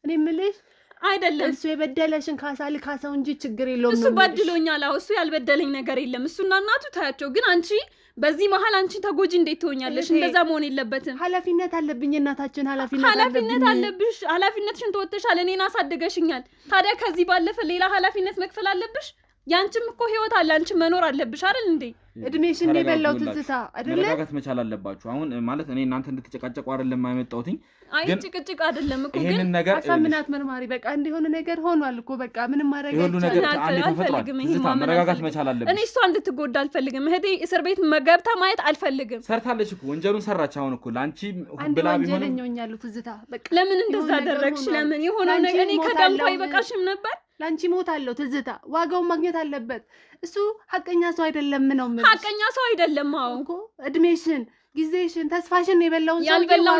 እኔ የምልሽ አይደለም እሱ የበደለሽን ካሳ ልካሰው እንጂ ችግር የለውም። እሱ በድሎኛል። አዎ እሱ ያልበደለኝ ነገር የለም። እሱና እናቱ ታያቸው። ግን አንቺ በዚህ መሀል አንቺ ተጎጂ እንዴት ትሆኛለሽ? እንደዛ መሆን የለበትም። ኃላፊነት አለብኝ። እናታችን ኃላፊነት አለብሽ። ኃላፊነትሽን ተወጥተሻል። እኔን አሳድገሽኛል። ታዲያ ከዚህ ባለፈ ሌላ ኃላፊነት መክፈል አለብሽ? ያንቺም እኮ ህይወት አለ። አንቺ መኖር አለብሽ አይደል እንዴ? እድሜሽን የበላው ትዝታ አይደለ? መረጋጋት መቻል አለባችሁ። አሁን ማለት እኔ እናንተ እንድትጨቃጨቁ አይደለም የማመጣሁትኝ። አይ ጭቅጭቅ አይደለም እኮ ግን ነገር አሳምናት መርማሪ በቃ እንደሆነ ነገር ሆኗል እኮ በቃ ምንም ማድረግ አይቻልም። ትዝታ መረጋጋት መቻል አለብሽ። እኔ እሷ እንድትጎዳ አልፈልግም። እህቴ እስር ቤት መገብታ ማየት አልፈልግም። ሰርታለች እኮ ወንጀሉን ሰራች። አሁን እኮ ላንቺ ብላ ቢሆን ወንጀለኛው ትዝታ በቃ ለምን እንደዛ አደረግሽ? ለምን የሆነው ነገር እኔ ከዳንኩ አይበቃሽም ነበር? ላንቺ ሞታለሁ ትዝታ ዋጋውን ማግኘት አለበት። እሱ ሐቀኛ ሰው አይደለም ነው ማለት ሐቀኛ ሰው አይደለም። አዎ እኮ እድሜሽን ጊዜሽን ተስፋሽን የበላውን ሰው ያልበላው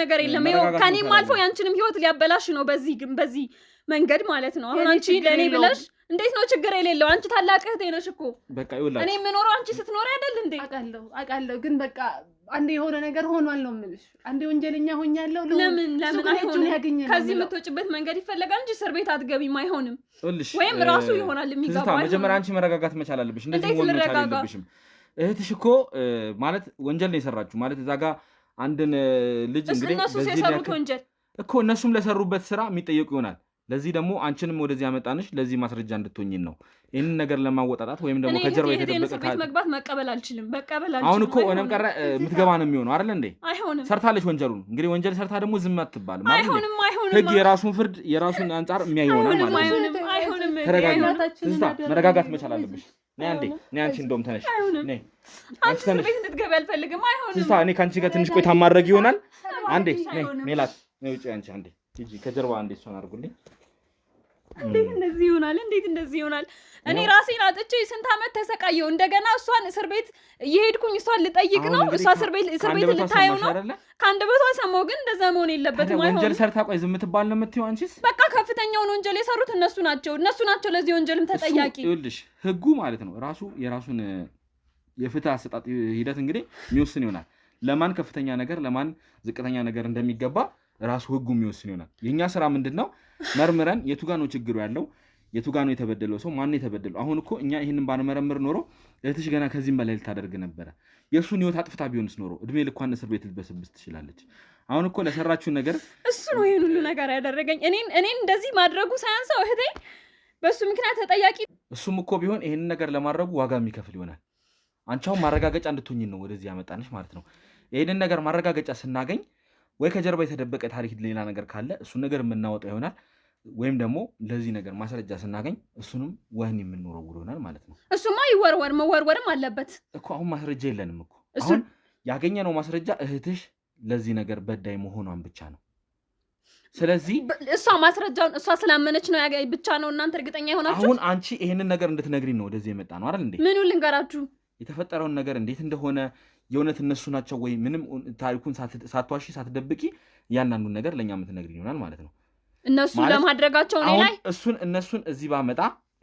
ነገር የለም። ይኸው ከኔም አልፎ ያንቺንም ህይወት ሊያበላሽ ነው በዚህ መንገድ ማለት ነው። አሁን አንቺ ለኔ ብለሽ እንዴት ነው ችግር የሌለው? አንቺ ታላቅ እህቴ ነሽ እኮ። በቃ ይውላል እኔ የምኖረው አንቺ ስትኖር አይደል እንዴ? አውቃለሁ ግን በቃ አንዴ የሆነ ነገር ሆኗል ነው የምልሽ። አንዴ ወንጀለኛ ሆኛለሁ። ለምን አይሆንም? ከዚህ የምትወጪበት መንገድ ይፈለጋል እንጂ እስር ቤት አትገቢም። አይሆንም። ወይም ራሱ ይሆናል የሚገባው። መጀመሪያ አንቺ መረጋጋት መቻል አለብሽ። እንደዚህ ሆኖ መቻል አለብሽም። እህትሽ እኮ ማለት ወንጀል ነው የሰራችሁ ማለት እዛ ጋር አንድን ልጅ እንግዲህ እነሱ የሰሩት ወንጀል እኮ እነሱም ለሰሩበት ስራ የሚጠየቁ ይሆናል። ለዚህ ደግሞ አንቺንም ወደዚህ ያመጣንሽ ለዚህ ማስረጃ እንድትሆኝን ነው። ይህንን ነገር ለማወጣጣት ወይም ደግሞ ከጀርባ የተደበቀ ቤት መግባት መቀበል አልችልም። አሁን እኮ እኔም ቀረ የምትገባ ነው የሚሆነው አይደል እንዴ? አይሆንም። ሰርታለች ወንጀሉን። እንግዲህ ወንጀል ሰርታ ደግሞ ዝም አትባልም። አይሆንም። ህግ የራሱን ፍርድ የራሱን አንጻር የሚያይ ይሆናል ማለት ነው። አይሆንም። ተረጋጊ። መረጋጋት መቻል አለብሽ። ነይ አንዴ ነይ። አንቺ እንደውም ተነሽ። ነይ አንቺ ተነሽ። ቤት እንድትገቢ አልፈልግም። አይሆንም። ትዝታ እኔ ከአንቺ ጋር ትንሽ ቆይታ ማድረግ ይሆናል። አንዴ ነይ ሜላት ነይ ውጪ። አንቺ አንዴ ሂጂ ከጀርባ አንዴ እሷን አድርጉልኝ። እንዴት እንደዚህ ይሆናል? እኔ ራሴን አጥቼ ስንት ዓመት ተሰቃየው። እንደገና እሷን እስር ቤት እየሄድኩኝ እሷን ልጠይቅ ነው። እሷ እስር ቤት ልታየው ነው። ከአንድ ቦታ ሰማሁ፣ ግን እንደዛ መሆን የለበትም። ወንጀል ሰርታ ቆይ ዝም ትባል ነው የምትይው አንቺስ? በቃ ከፍተኛውን ወንጀል የሰሩት እነሱ ናቸው ለዚህ ወንጀልም ተጠያቂ። ይኸውልሽ ህጉ ማለት ነው ራሱ የራሱን የፍትህ አሰጣጥ ሂደት እንግዲህ የሚወስን ይሆናል። ለማን ከፍተኛ ነገር ለማን ዝቅተኛ ነገር እንደሚገባ ራሱ ህጉ የሚወስን ይሆናል። የኛ ስራ ምንድነው? መርምረን የቱ ጋር ነው ችግሩ ያለው፣ የቱ ጋር ነው የተበደለው ሰው፣ ማን ነው የተበደለው። አሁን እኮ እኛ ይሄንን ባንመረምር ኖሮ እህትሽ ገና ከዚህም በላይ ልታደርግ ነበረ። የእሱን ህይወት አጥፍታ ቢሆንስ ኖሮ እድሜ ልኳን እስር ቤት ልትበስብስ ትችላለች። አሁን እኮ ለሰራችው ነገር እሱ ነው ይሄን ሁሉ ነገር ያደረገኝ። እኔን እንደዚህ ማድረጉ ሳያንሰው እህቴ በሱ ምክንያት ተጠያቂ። እሱም እኮ ቢሆን ይሄንን ነገር ለማድረጉ ዋጋ የሚከፍል ይሆናል። አንቺ አሁን ማረጋገጫ እንድትሆኝ ነው ወደዚህ ያመጣንሽ ማለት ነው። ይሄንን ነገር ማረጋገጫ ስናገኝ ወይ ከጀርባ የተደበቀ ታሪክ ሌላ ነገር ካለ እሱን ነገር የምናወጣው ይሆናል፣ ወይም ደግሞ ለዚህ ነገር ማስረጃ ስናገኝ እሱንም ወህኒ የምንወረውር ይሆናል ማለት ነው። እሱማ መወርወርም አለበት እኮ። አሁን ማስረጃ የለንም እኮ። አሁን ያገኘነው ማስረጃ እህትሽ ለዚህ ነገር በዳይ መሆኗን ብቻ ነው። ስለዚህ እሷ ማስረጃውን እሷ ስላመነች ነው ብቻ ነው እናንተ እርግጠኛ የሆናችሁ። አሁን አንቺ ይሄንን ነገር እንድትነግሪኝ ነው ወደዚህ የመጣ ነው አይደል እንዴ? ምኑ ልንገራችሁ? የተፈጠረውን ነገር እንዴት እንደሆነ የእውነት እነሱ ናቸው ወይ ምንም ታሪኩን ሳትዋሺ ሳትደብቂ እያንዳንዱን ነገር ለእኛ የምትነግሪኝ ይሆናል ማለት ነው። እነሱ ለማድረጋቸው እኔ ላይ እነሱን እዚህ ባመጣ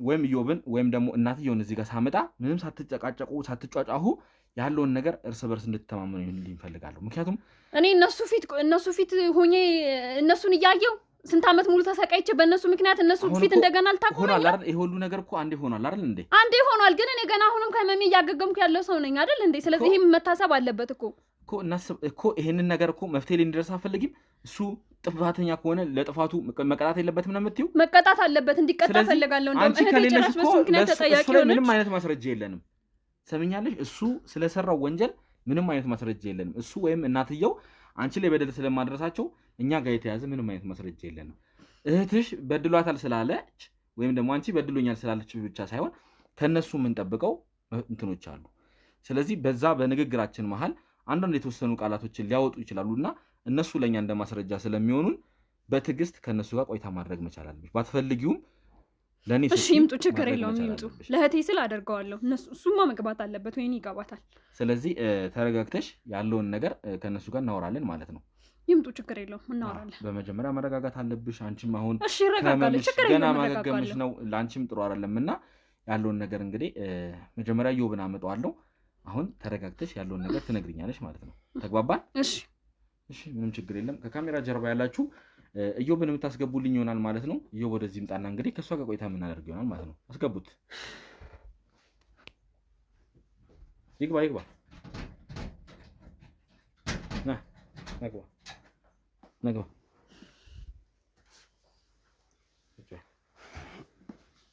ወይም ኢዮብን ወይም ደግሞ እናትየውን እዚህ ጋር ሳመጣ ምንም ሳትጨቃጨቁ ሳትጫጫሁ ያለውን ነገር እርስ በርስ እንድትተማመኑ ይፈልጋሉ። ምክንያቱም እኔ እነሱ ፊት ሆኜ እነሱን እያየው ስንት ዓመት ሙሉ ተሰቃይቼ በእነሱ ምክንያት እነሱ ፊት እንደገና አልታቆመኝ አይደል? ይሄ ሁሉ ነገር እኮ አንዴ ሆኗል አይደል እንዴ? አንዴ ሆኗል፣ ግን እኔ ገና አሁንም ከመሜ እያገገምኩ ያለው ሰው ነኝ አይደል እንዴ? ስለዚህ ይሄም መታሰብ አለበት እኮ እናስብ እኮ ይሄንን ነገር እኮ መፍትሄ ላይ እንዲደርስ አፈልጊም። እሱ ጥፋተኛ ከሆነ ለጥፋቱ መቀጣት የለበትም ነው የምትይው? መቀጣት አለበት፣ እንዲቀጣ ፈልጋለሁ። አንቺ ከሌለሽ እኮ ለሱ ምንም አይነት ማስረጃ የለንም። ሰምኛለሽ? እሱ ስለሰራው ወንጀል ምንም አይነት ማስረጃ የለንም። እሱ ወይም እናትየው አንቺ ላይ በደል ስለማድረሳቸው እኛ ጋር የተያዘ ምንም አይነት ማስረጃ የለንም። እህትሽ በድሏታል ስላለች ወይም ደግሞ አንቺ በድሎኛል ስላለች ብቻ ሳይሆን ከነሱ የምንጠብቀው እንትኖች አሉ። ስለዚህ በዛ በንግግራችን መሃል አንዳንድ የተወሰኑ ቃላቶችን ሊያወጡ ይችላሉና እነሱ ለኛ እንደ ማስረጃ ስለሚሆኑን በትዕግስት ከነሱ ጋር ቆይታ ማድረግ መቻል አለብሽ። ባትፈልጊውም ለኔ እሺ ይምጡ፣ ችግር የለውም ይምጡ። ለእህቴ ስል አደርገዋለሁ። እሱማ መግባት አለበት ወይ ይገባታል። ስለዚህ ተረጋግተሽ ያለውን ነገር ከነሱ ጋር እናወራለን ማለት ነው። ይምጡ፣ ችግር የለውም እናወራለን። በመጀመሪያ መረጋጋት አለብሽ። አንቺም አሁን እሺ ረጋጋለሽ፣ ችግር የለውም ገና ማገገምሽ ነው፣ ለአንቺም ጥሩ አይደለምና ያለውን ነገር እንግዲህ መጀመሪያ ኢዮብን አመጣዋለሁ። አሁን ተረጋግተሽ ያለውን ነገር ትነግሪኛለሽ ማለት ነው። ተግባባን? እሺ ምንም ችግር የለም። ከካሜራ ጀርባ ያላችሁ ኢዮብን የምታስገቡልኝ ይሆናል ማለት ነው። ኢዮብ ወደዚህ ይምጣና እንግዲህ ከእሷ ጋር ቆይታ የምናደርግ ይሆናል ማለት ነው። አስገቡት። ይግባ ነግባ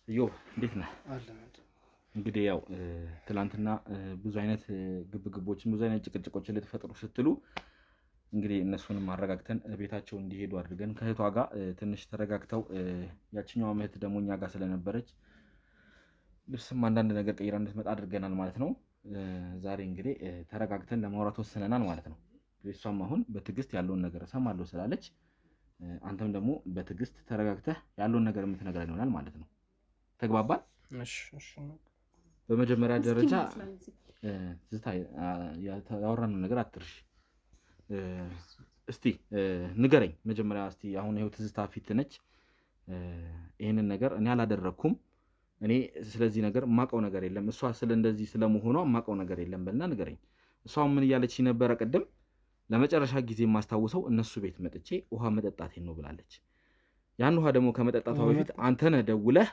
ኢዮብ እንዴት ነህ? እንግዲህ ያው ትላንትና ብዙ አይነት ግብግቦችን ብዙ አይነት ጭቅጭቆችን ልትፈጥሩ ስትሉ እንግዲህ እነሱንም አረጋግተን ቤታቸው እንዲሄዱ አድርገን ከእህቷ ጋር ትንሽ ተረጋግተው ያችኛዋ እህት ደግሞ እኛ ጋር ስለነበረች ልብስም አንዳንድ ነገር ቀይራ እንድትመጣ አድርገናል ማለት ነው። ዛሬ እንግዲህ ተረጋግተን ለማውራት ወስነናል ማለት ነው። እሷም አሁን በትዕግስት ያለውን ነገር እሰማለሁ ስላለች አንተም ደግሞ በትዕግስት ተረጋግተህ ያለውን ነገር የምትነግረን ይሆናል ማለት ነው። ተግባባን? በመጀመሪያ ደረጃ ትዝታ ያወራነው ነገር አትርሽ። እስቲ ንገረኝ መጀመሪያ እስቲ አሁን ይኸው ትዝታ ፊት ነች። ይሄንን ነገር እኔ አላደረኩም፣ እኔ ስለዚህ ነገር የማውቀው ነገር የለም፣ እሷ ስለ እንደዚህ ስለመሆኗ የማውቀው ነገር የለም በልና ንገረኝ። እሷ ምን እያለች ነበረ ቅድም? ለመጨረሻ ጊዜ የማስታውሰው እነሱ ቤት መጥቼ ውሃ መጠጣቴን ነው ብላለች። ያን ውሃ ደግሞ ከመጠጣቷ በፊት አንተ ነህ ደውለህ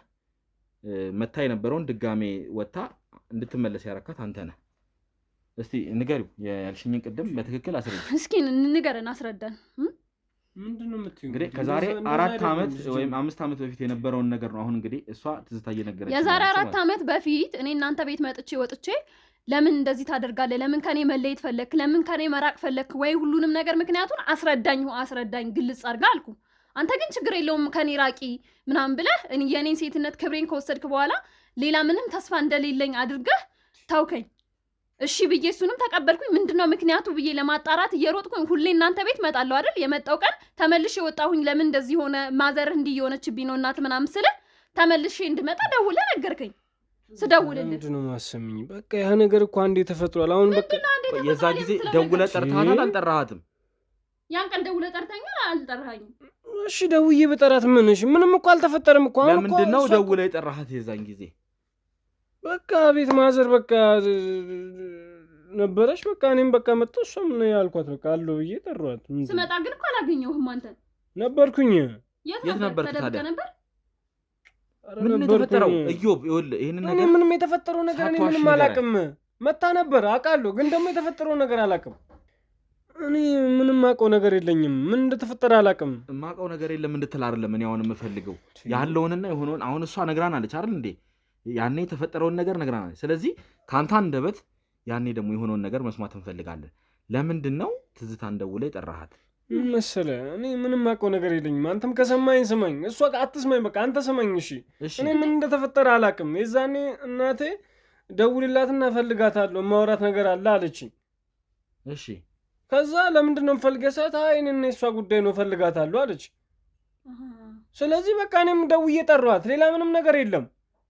መታ የነበረውን ድጋሜ ወታ እንድትመለስ ያረካት አንተ ነህ። እስቲ ንገሪው ያልሽኝን ቅድም በትክክል አስረዳ። እስኪ ንገረን፣ አስረዳን። ምንድነው የምትይው? እንግዲህ ከዛሬ 4 ዓመት ወይም 5 ዓመት በፊት የነበረውን ነገር ነው አሁን እንግዲህ እሷ ትዝታ እየነገረች። የዛሬ 4 ዓመት በፊት እኔ እናንተ ቤት መጥቼ ወጥቼ ለምን እንደዚህ ታደርጋለህ? ለምን ከኔ መለየት ፈለክ? ለምን ከኔ መራቅ ፈለክ? ወይ ሁሉንም ነገር ምክንያቱን አስረዳኝ ግልጽ አድርጋ አልኩ። አንተ ግን ችግር የለውም ከኔ ራቂ ምናምን ብለህ የኔን ሴትነት ክብሬን ከወሰድክ በኋላ ሌላ ምንም ተስፋ እንደሌለኝ አድርገህ ታውከኝ። እሺ ብዬ እሱንም ተቀበልኩኝ። ምንድነው ምክንያቱ ብዬ ለማጣራት እየሮጥኩኝ ሁሌ እናንተ ቤት መጣለሁ አይደል? የመጣው ቀን ተመልሼ ወጣሁኝ። ለምን እንደዚህ ሆነ ማዘር እንዲህ የሆነችብኝ ነው እናት ምናምን ስለ ተመልሼ እንድመጣ ደውለህ ነገርከኝ። ስደውልልህ ምንድነው ማሰምኝ? በቃ ያ ነገር እኮ አንዴ ተፈጥሯል። አሁን በቃ የዛ ጊዜ ደውለህ ጠርተሃታል አልጠራሃትም? ያን ቀን ደውለህ ጠርተኛል አልጠራኸኝም? እሺ ደውዬ በጠራት ምን? እሺ ምንም እኮ አልተፈጠረም እኮ። አሁን እኮ ለምንድነው ደውለህ የጠራሃት የዛን ጊዜ? በቃ ቤት ማዘር በቃ ነበረች። በቃ እኔም በቃ መጣሁ። እሷም ነው ያልኳት በቃ አለው ብዬ ጠሯት። ስመጣ ግን እኮ አላገኘሁህም። አንተን ነበርኩኝ። የት ነበርክ ታዲያ? ነበር ምን የተፈጠረው? እዮብ ይኸውልህ ይሄንን ነገር እኔ ምንም የተፈጠረው ነገር እኔ ምንም አላውቅም። መታ ነበር አውቃለሁ፣ ግን ደግሞ የተፈጠረው ነገር አላውቅም። እኔ ምንም አውቀው ነገር የለኝም። ምን እንደተፈጠረ አላውቅም። የማውቀው ነገር የለም እንድትል አይደለም እኔ አሁን የምፈልገው ያለውንና የሆነውን። አሁን እሷ ነግራናለች አይደል እንዴ? ያኔ የተፈጠረውን ነገር ነግራናለች። ስለዚህ ካንተ አንደበት ያኔ ደግሞ የሆነውን ነገር መስማት እንፈልጋለን። ለምንድን ነው ትዝታን ደውለህ የጠራሃት? ምን መሰለህ እኔ ምንም አውቀው ነገር የለኝም። አንተም ከሰማኝ ስማኝ፣ እሷ አትስማኝ። በቃ አንተ ስማኝ እሺ። እኔ ምን እንደተፈጠረ አላውቅም። የዛኔ እናቴ ደውልላትና እፈልጋታለሁ ማውራት ነገር አለ አለችኝ። እሺ ከዛ ለምንድን ነው የምፈልገው ሰዓት አይኔና የእሷ ጉዳይ ነው እፈልጋታለሁ አለች። ስለዚህ በቃ እኔም ደውዬ ጠራኋት። ሌላ ምንም ነገር የለም።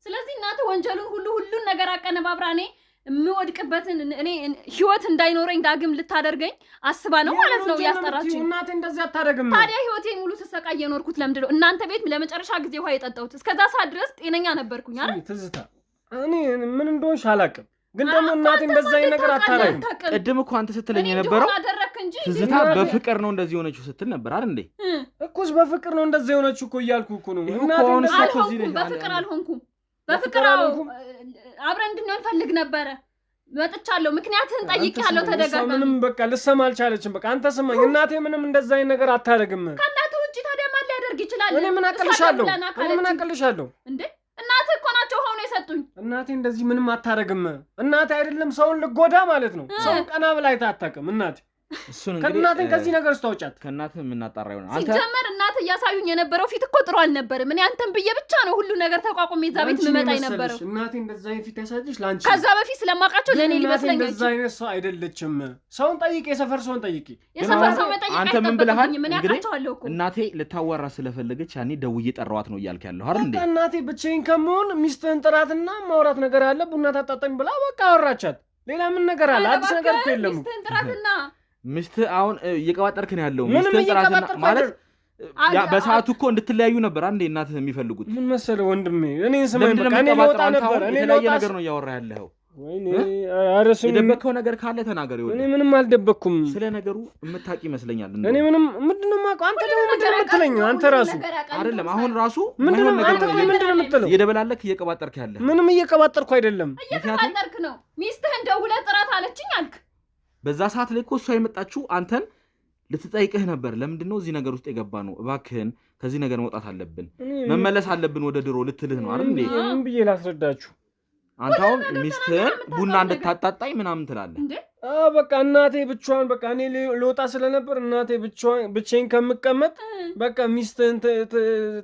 ስለዚህ እናቴ ወንጀሉን ሁሉን ነገር አቀነባብራ እኔ የምወድቅበትን እኔ ህይወት እንዳይኖረኝ ዳግም ልታደርገኝ አስባ ነው ማለት ነው ያስጠራችኝ። እናቴ እንደዚህ አታደርግም። ታዲያ ህይወቴን ሙሉ ተሰቃይ የኖርኩት ለምንድን ነው እናንተ ቤት ለመጨረሻ ጊዜ ውሃ የጠጣሁት? እስከዛ ሰዓት ድረስ ጤነኛ ነበርኩኝ አይደል? ትዝታ እኔ ምን እንደሆንሽ አላውቅም፣ ግን ደግሞ እናቴ እንደዛ አይነት ነገር አታደርግም። ቅድም እኮ አንተ ስትለኝ የነበረው ትዝታ በፍቅር ነው እንደዚህ ሆነችው ስትል ነበር አይደል እንዴ? እኮስ በፍቅር ነው እንደዚህ ሆነችው እኮ እያልኩ እኮ ነው። እናቴ በፍቅር አልሆንኩም። በፍቅር አብረን እንድንሆን ፈልግ ነበረ። መጥቻለሁ፣ ምክንያትህን ጠይቄያለሁ ተደጋጋሚ። ምንም በቃ ልሰማ አልቻለችም። በቃ አንተ ስማኝ፣ እናቴ ምንም እንደዛ አይነት ነገር አታደርግም። ከእናቴ ውጪ ታዲያ ማን ሊያደርግ ይችላል? እኔ ምን አቅልሻለሁ? እንዴ እናትህ እኮ ናቸው ሆኖ የሰጡኝ። እናቴ እንደዚህ ምንም አታደርግም። እናቴ አይደለም ሰውን ልጎዳ ማለት ነው። ሰውን ቀና ብላ አይታ አታውቅም እናቴ። ከእናትህ ከዚህ ነገር ስታውጫት ከእናትህ የምናጣራ ይሆናል። ሲጀመር እናትህ እያሳዩኝ የነበረው ፊት እኮ ጥሩ አልነበርም። እኔ አንተን ብዬ ብቻ ነው ሁሉ ነገር ተቋቁሜ እዛ ቤት ምመጣ የነበረው። እናቴ እንደዛ አይነት ፊት ያሳየሽ ላንቺ። ከዛ በፊት ስለማውቃቸው ለእኔ ሊመስለኝ እንደዛ አይነት ሰው አይደለችም። ሰውን ጠይቂ፣ የሰፈር ሰውን ጠይቂ። የሰፈር ሰው መጠየቅ አንተ ምን ብለሃል? ምን ያውቃቸዋለሁ እኮ እናቴ ልታወራ ስለፈለገች ያኔ ደውዬ ጠራዋት ነው እያልክ ያለው አይደል እንዴ? እናቴ ብቻዬን ከመሆን ሚስትህን ጥራትና ማውራት ነገር አለ ቡና ታጣጣኝ ብላ በቃ አወራቻት። ሌላ ምን ነገር አለ? አዲስ ነገር እኮ የለም። ሚስትህን ጥራትና ሚስትህ አሁን እየቀባጠርክ ነው ያለው። ሚስትህን ጥራትና ማለት በሰዓቱ እኮ እንድትለያዩ ነበር አንዴ እናትህ የሚፈልጉት። ምን መሰለህ ወንድሜ እኔን ስማኝ፣ በቃ እኔ ልወጣ ነበር። እኔ የተለያየ ነገር ነው እያወራ ያለኸው። ወይኔ አረስም የደበከው ነገር ካለ ተናገር። ይኸውልህ እኔ ምንም አልደበኩም። ስለ ነገሩ የምታውቂ ይመስለኛል። እኔ ምንድነው የማውቀው? አንተ ደግሞ ምንድነው የምትለኝ? አንተ ራሱ አይደለም አሁን ራሱ ምንድነው የምትለው? እየደበላለክ እየቀባጠርክ ያለህ። ምንም እየቀባጠርኩ አይደለም። እየቀባጠርክ ነው። ሚስትህን ደውለህ ጥራት አለችኝ አልክ። በዛ ሰዓት ላይ እኮ እሷ የመጣችው አንተን ልትጠይቅህ ነበር። ለምንድን ነው እዚህ ነገር ውስጥ የገባ ነው? እባክህን ከዚህ ነገር መውጣት አለብን፣ መመለስ አለብን ወደ ድሮ ልትልህ ነው አይደል እንዴ? ምን ብዬ ላስረዳችሁ? አንተ አሁን ሚስትህን ቡና እንድታጣጣኝ ምናምን ትላለህ እንዴ? በቃ እናቴ ብቻዋን በቃ እኔ ልወጣ ስለነበር እናቴ ብቻዬን ከምቀመጥ በቃ ሚስትህን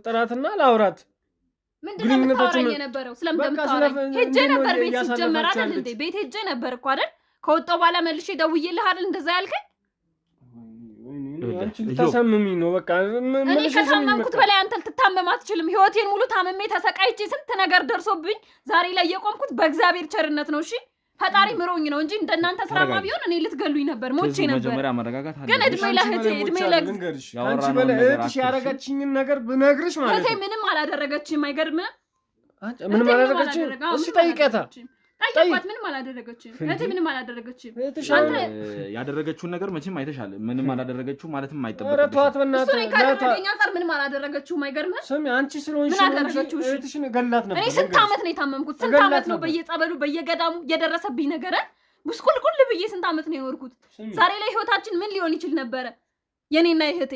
ጥራትና ላውራት። ምንድነው የምታወራኝ የነበረው? ስለምደምታወራኝ ሄጄ ነበር ቤት ሲጀመር አይደል እንዴ? ቤት ሄጄ ነበር እኮ አይደል? ከወጣሁ በኋላ መልሼ ደውዬልህ አይደል እንደዛ ያልከኝ? አንቺ ልታሳምሚኝ ነው። በቃ እኔ ከታመምኩት በላይ አንተ ልትታመም አትችልም። ህይወቴን ሙሉ ታምሜ ተሰቃይቼ ስንት ነገር ደርሶብኝ ዛሬ ላይ የቆምኩት በእግዚአብሔር ቸርነት ነው። እሺ ፈጣሪ ምሮኝ ነው እንጂ እንደናንተ ስራማ ቢሆን እኔ ልትገሉኝ ነበር፣ ሞቼ ነበር። ግን እድሜ ለእህቴ እድሜ ለእግዚአብሔር። አንቺ በለእህትሽ ያደረገችኝን ነገር ብነግርሽ ማለት ነው። እህቴ ምንም አላደረገችም። አይገርምም? ምንም አላደረገችም። እስኪ ጠይቀታ ጠይቋት። ምንም አላደረገችም። እህቴ ምንም አላደረገችም። አንተ ያደረገችውን ነገር መቼም አይተሻል። ምንም አላደረገችው ማለትም አይጠበቅም። ረቷት በእናትህ እሱ ካደረገኛ ጻር ምንም አላደረገችም። አይገርምም? ስሚ አንቺ ስለሆንሽ እህትሽን ገላት ነበር። እኔ ስንት ዓመት ነው የታመምኩት? ስንት ዓመት ነው በየጸበሉ በየገዳሙ የደረሰብኝ ነገር ጉስቁልቁል ብዬ ስንት ዓመት ነው የኖርኩት። ዛሬ ላይ ህይወታችን ምን ሊሆን ይችል ነበረ? የኔና እህቴ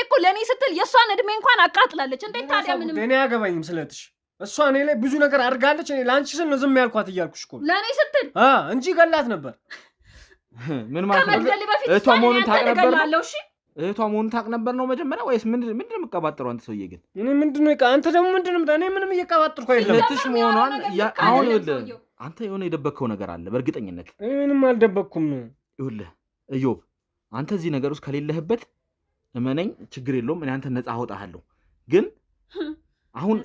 እኮ ለኔ ስትል የሷን እድሜ እንኳን አቃጥላለች። እንዴት ታዲያ ምንም እኔ አያገባኝም ስለትሽ። እሷ እኔ ላይ ብዙ ነገር አድርጋለች። እኔ ለአንቺ ስል ነው ዝም ያልኳት እያልኩሽ እኮ ለእኔ ስትል እንጂ ገላት ነበር። ምን ማለት ነው? እህቷ መሆኑን ታውቅ ነበር ነው? እህቷ መሆኑን ታውቅ ነበር ነው መጀመሪያ ወይስ ምንድነው የምትቀባጥረው አንተ ሰውዬ? ግን እኔ ምንድነው አንተ ደግሞ ምንድነው? እኔ ምንም እየቀባጥርኩ አይደለም። እህትሽ መሆኗን አሁን አንተ የሆነ የደበቅከው ነገር አለ በእርግጠኝነት። ምንም አልደበቅኩም። ይኸውልህ ኢዮብ አንተ እዚህ ነገር ውስጥ ከሌለህበት እመነኝ ችግር የለውም እኔ አንተ ነፃ አወጣሃለሁ። ግን አሁን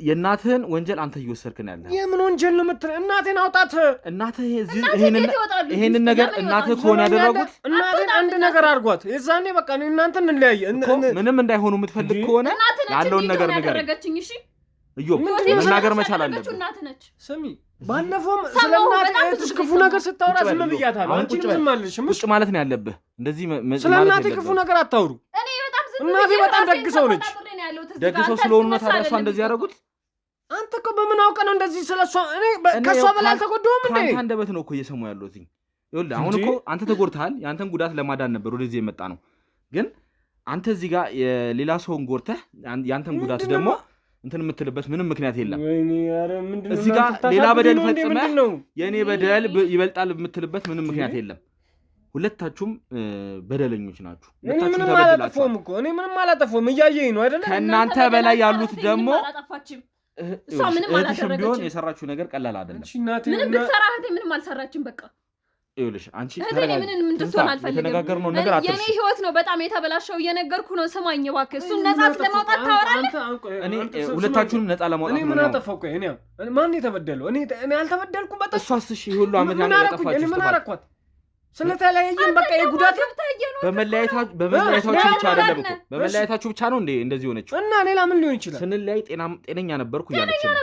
የእናትህን ወንጀል አንተ እየወሰድክ ነው ያለህ። የምን ወንጀል ነው የምትለው? እናቴን አውጣት። እናትህ ይሄንን ነገር እናትህ ከሆነ ያደረጉት እናቴን አንድ ነገር አድርጓት። የዛኔ በቃ እናንተ እንለያየ። ምንም እንዳይሆኑ የምትፈልግ ከሆነ ያለውን ነገር ንገረኝ። ኢዮብ መናገር መቻል አለብህ። ስሚ ባለፈውም ስለ እናትህ ክፉ ነገር ስታወራ ዝም ብያታለሁ። አንቺ ዝም አለሽ። ቁጭ ማለት ነው ያለብህ። እንደዚህ ስለ እናትህ ክፉ ነገር አታውሩ። እናቴ በጣም ደግ ሰው ነች። ደግ ሰው ስለሆኑ ነው ታዲያ እሷ እንደዚህ ያደረጉት? አንተ እኮ በምን አውቀህ ነው እንደዚህ ስለሷ? እኔ ከሷ በላይ አልተጎዳሁም እንዴ? ከአንተ አንደበት ነው እኮ እየሰሙ ያለሁት። ይኸውልህ አሁን እኮ አንተ ተጎድተሃል። ያንተን ጉዳት ለማዳን ነበር ወደዚህ የመጣ ነው። ግን አንተ እዚህ ጋር የሌላ ሰውን ጎድተህ ያንተን ጉዳት ደግሞ እንትን የምትልበት ምንም ምክንያት የለም። እዚህ ጋር ሌላ በደል ፈጽመህ የእኔ በደል ይበልጣል የምትልበት ምንም ምክንያት የለም። ሁለታችሁም በደለኞች ናችሁ። እኔ ምንም አላጠፋሁም እኮ እኔ ምንም አላጠፋሁም። እያየኸኝ ነው አይደለ? ከእናንተ በላይ ያሉት ደግሞ እሷ ምንም አላደረገችም። ቢሆን የሰራችሁ ነገር ቀላል አይደለም። ምንም ብትሰራ እህቴ ምንም አልሰራችም። በቃ ይኸውልሽ አንቺ ምንም እንድትሆን አልፈልግም። የተነጋገርነው ነገር አትርሺ። የኔ ህይወት ነው በጣም የተበላሸው። እየነገርኩ ነው። ስማኝ እባክህ። እሱን ነፃ ለማውጣት ታወራለህ። እኔ ሁለታችሁንም ነፃ ለማውጣት ነው። እኔ ምን አጠፋሁ? ቆይ እኔ ማን የተበደለው? እኔ አልተበደልኩም። በጣም እሷስ እሺ ሁሉ አመት ያጠፋችሁ እኔ ምን አደረኳት? ስለተለያየን በቃ የጉዳት በመለያየታችሁ ብቻ አይደለም እኮ በመለያየታችሁ ብቻ ነው እንዴ እንደዚህ ሆነችው? እና ሌላ ምን ሊሆን ይችላል? ስንለያይ ጤነኛ ነበርኩ እያለች ነው።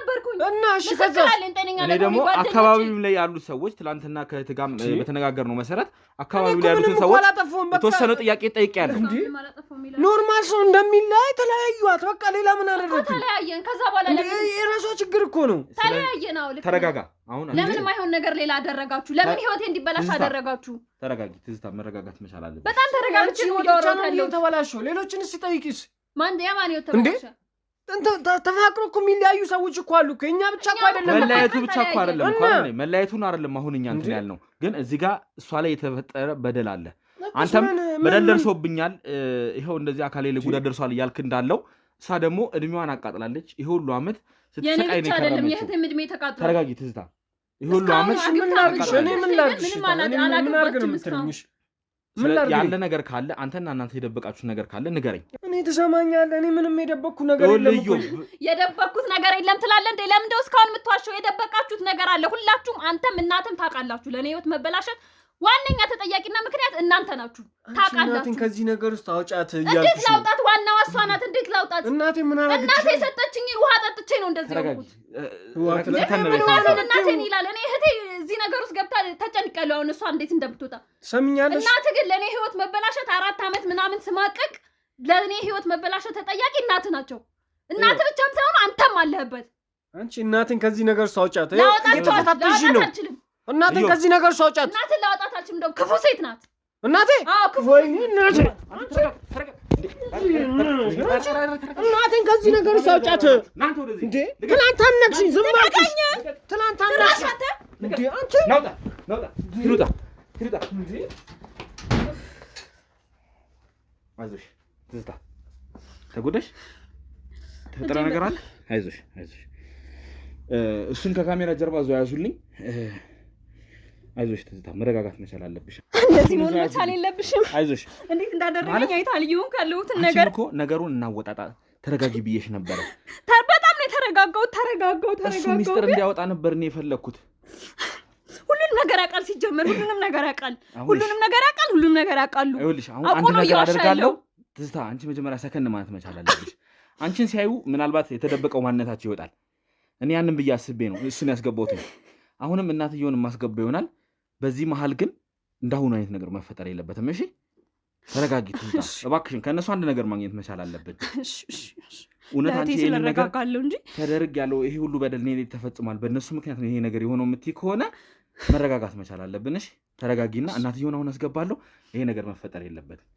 እና እሺ ከዛ እኔ ደግሞ አካባቢው ላይ ያሉት ሰዎች ትላንትና ከትጋም በተነጋገርነው መሰረት አካባቢው ላይ ያሉትን ሰዎች የተወሰነ ጥያቄ ጠይቄያለሁ። ኖርማል ሰው እንደሚለያይ ተለያዩት። በቃ ሌላ ምን አደረኩ? ተለያየን። ከዛ በኋላ የራሷ ችግር እኮ ነው። ተለያየን። አዎ ተረጋጋ። አሁን ለምን ማይሆን ነገር ሌላ አደረጋችሁ? ለምን ህይወቴ እንዲበላሽ አደረጋችሁ? ተረጋጊ ትዝታ፣ መረጋጋት መቻል አለብሽ። በጣም ተረጋግቼ ነው ያወራታለሁ። ተበላሽው። ሌሎችንስ ሲጠይቂስ ማን ነው ተበላሽ? ተፋቅሮ እኮ የሚለያዩ ሰዎች እኮ አሉ። እኛ ብቻ እኮ አይደለም። መለያየቱ ብቻ እኮ አይደለም እኮ አይደል? መለያየቱን አይደለም አሁን እኛ እንትን ያልነው፣ ግን እዚህ ጋር እሷ ላይ የተፈጠረ በደል አለ። አንተም በደል ደርሶብኛል፣ ይሄው እንደዚህ አካሌ ላይ ጉዳት ደርሷል እያልክ እንዳለው እሷ ደግሞ እድሜዋን አቃጥላለች። ይሄ ሁሉ አመት ስትሰቃይ ነው አይደለም? የእህቴም እድሜ ተቃጥሏል። ተረጋጊ ትዝታ። ይሄ ሁሉ አመት ምን ላድርግሽ? እኔ ምን ላድርግሽ? ምን አድርግ ነው የምትለኝሽ? ያለ ነገር ካለ አንተና እናንተ የደበቃችሁ ነገር ካለ ንገረኝ። እኔ ትሰማኛለህ? እኔ ምንም የደበቅኩ ነገር የለም እኮ። የደበቅኩት ነገር የለም ትላለህ እንዴ? ለምን እንደው እስካሁን የምትዋሸው? የደበቃችሁት ነገር አለ። ሁላችሁም አንተም እናንተም ታውቃላችሁ። ለኔ ህይወት መበላሸት ዋነኛ ተጠያቂና ምክንያት እናንተ ናችሁ። ታውቃላችሁ። እናቴን ከዚህ ነገር ውስጥ አውጫት እያልኩሽ እንዴት ላውጣት? ዋናዋ እሷ ናት። እንዴት ላውጣት? እናቴ ምን አደረገች? እናቴ የሰጠችኝ ውሃ ጠጥቼ ነው እንደዚህ ያልኩት። እናቴን ይላል። እኔ እህቴ እዚህ ነገር ውስጥ ገብታ ተጨንቄያለሁ። አሁን እሷ እንዴት እንደምትወጣ ሰምኛለሽ። እናትህ ግን ለእኔ ህይወት መበላሸት 4 አመት ምናምን ስማቀቅ ለእኔ ህይወት መበላሸት ተጠያቂ እናትህ ናቸው። እናትህ ብቻም ሳይሆን አንተም አለህበት። አንቺ እናቴን ከዚህ ነገር ውስጥ አውጫት። እየተፈታተሽ ነው። እናቴን ከዚህ ነገር ውስጥ አውጫት። እናትህን ላወጣት አልችልም። እንደውም ክፉ ሴት ናት እናቴ። አዎ ክፉ ወይ እናቴ። እናቴን ከዚህ ነገር ውስጥ አውጫት። እንዴ ትናንት አነቅሽኝ። ዝም አልኩሽ። ትናንት አነቅሽኝ እንዴ አንቺ። ናውጣ ትሩጣ እንዴ። አይዞሽ ትዝታ፣ ተጎዳሽ? ተፈጠረ ነገር አለ? አይዞሽ። እሱን ከካሜራ ጀርባ ዞ ያዙልኝ። አይዞሽ ትዝታ፣ መረጋጋት መቻል አለብሽ። እንደዚህ መሆን መቻል የለብሽም። አይዞሽ። እንዴት እንዳደረገኝ አይታል። ይሁን ካለሁትን ነገር እኮ ነገሩን እናወጣጣ። ተረጋጊ ብዬሽ ነበረ። በጣም ነው ተረጋጋው። እሱ ሚስጥር እንዲያወጣ ነበር እኔ የፈለግኩት። ሁሉንም ነገር ያውቃል። ሲጀመር ሁሉንም ነገር ያውቃሉ። ይኸውልሽ አሁን አንድ ነገር አደርጋለሁ። ትዝታ፣ አንቺ መጀመሪያ ሰከን ማለት መቻል አለብሽ። አንቺን ሲያዩ ምናልባት የተደበቀው ማንነታቸው ይወጣል። እኔ ያንን ብዬ አስቤ ነው እሱን ያስገባሁት። አሁንም እናትየውን የማስገባ ይሆናል። በዚህ መሀል ግን እንዳሁኑ አይነት ነገር መፈጠር የለበትም። እሺ ተረጋጊ ትዝታ፣ እባክሽን። ከእነሱ አንድ ነገር ማግኘት መቻል አለብን። እውነት አንቺ ይሄን ነገር ተደርግ ያለው ይሄ ሁሉ በደል እኔ ላይ ተፈጽሟል፣ በእነሱ ምክንያት ነው ይሄ ነገር የሆነው የምትይ ከሆነ መረጋጋት መቻል አለብን። እሺ ተረጋጊና እናትየውን አሁን አስገባለሁ። ይሄ ነገር መፈጠር የለበትም።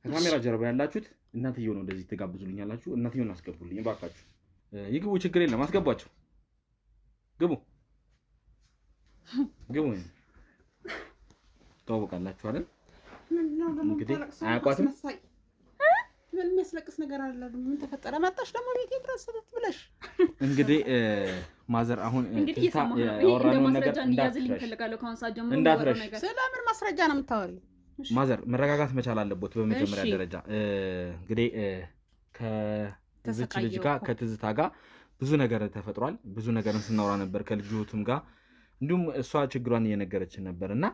ከካሜራ ጀርባ ያላችሁት እናትየው ነው እንደዚህ ትጋብዙልኛላችሁ። እናትየውን አስገቡልኝ እባካችሁ። ይግቡ፣ ችግር የለም አስገቧቸው። ግቡ። ተዋወቃላችሁ አይደል? እንግዲህ አያውቋትም። ምን የሚያስለቅስ ነገር አለ? ምን ተፈጠረ? መጣሽ ደግሞ ቤቴ ድረስ ብለሽ እንግዲህ ማዘር አሁን እንግዲህ እየሰማሁ ነው። ይሄ እንደ ማስረጃ እንዲያዝልኝ እፈልጋለሁ። ከአሁን ሰዓት ጀምሮ እንዳትረሽ። ስለምን ማስረጃ ነው የምታወሪው? ማዘር መረጋጋት መቻል አለበት። በመጀመሪያ ደረጃ እንግዲህ ከዚች ልጅ ጋር ከትዝታ ጋር ብዙ ነገር ተፈጥሯል። ብዙ ነገርን ስናወራ ነበር ከልጅቱም ጋር እንዲሁም እሷ ችግሯን እየነገረችን ነበር እና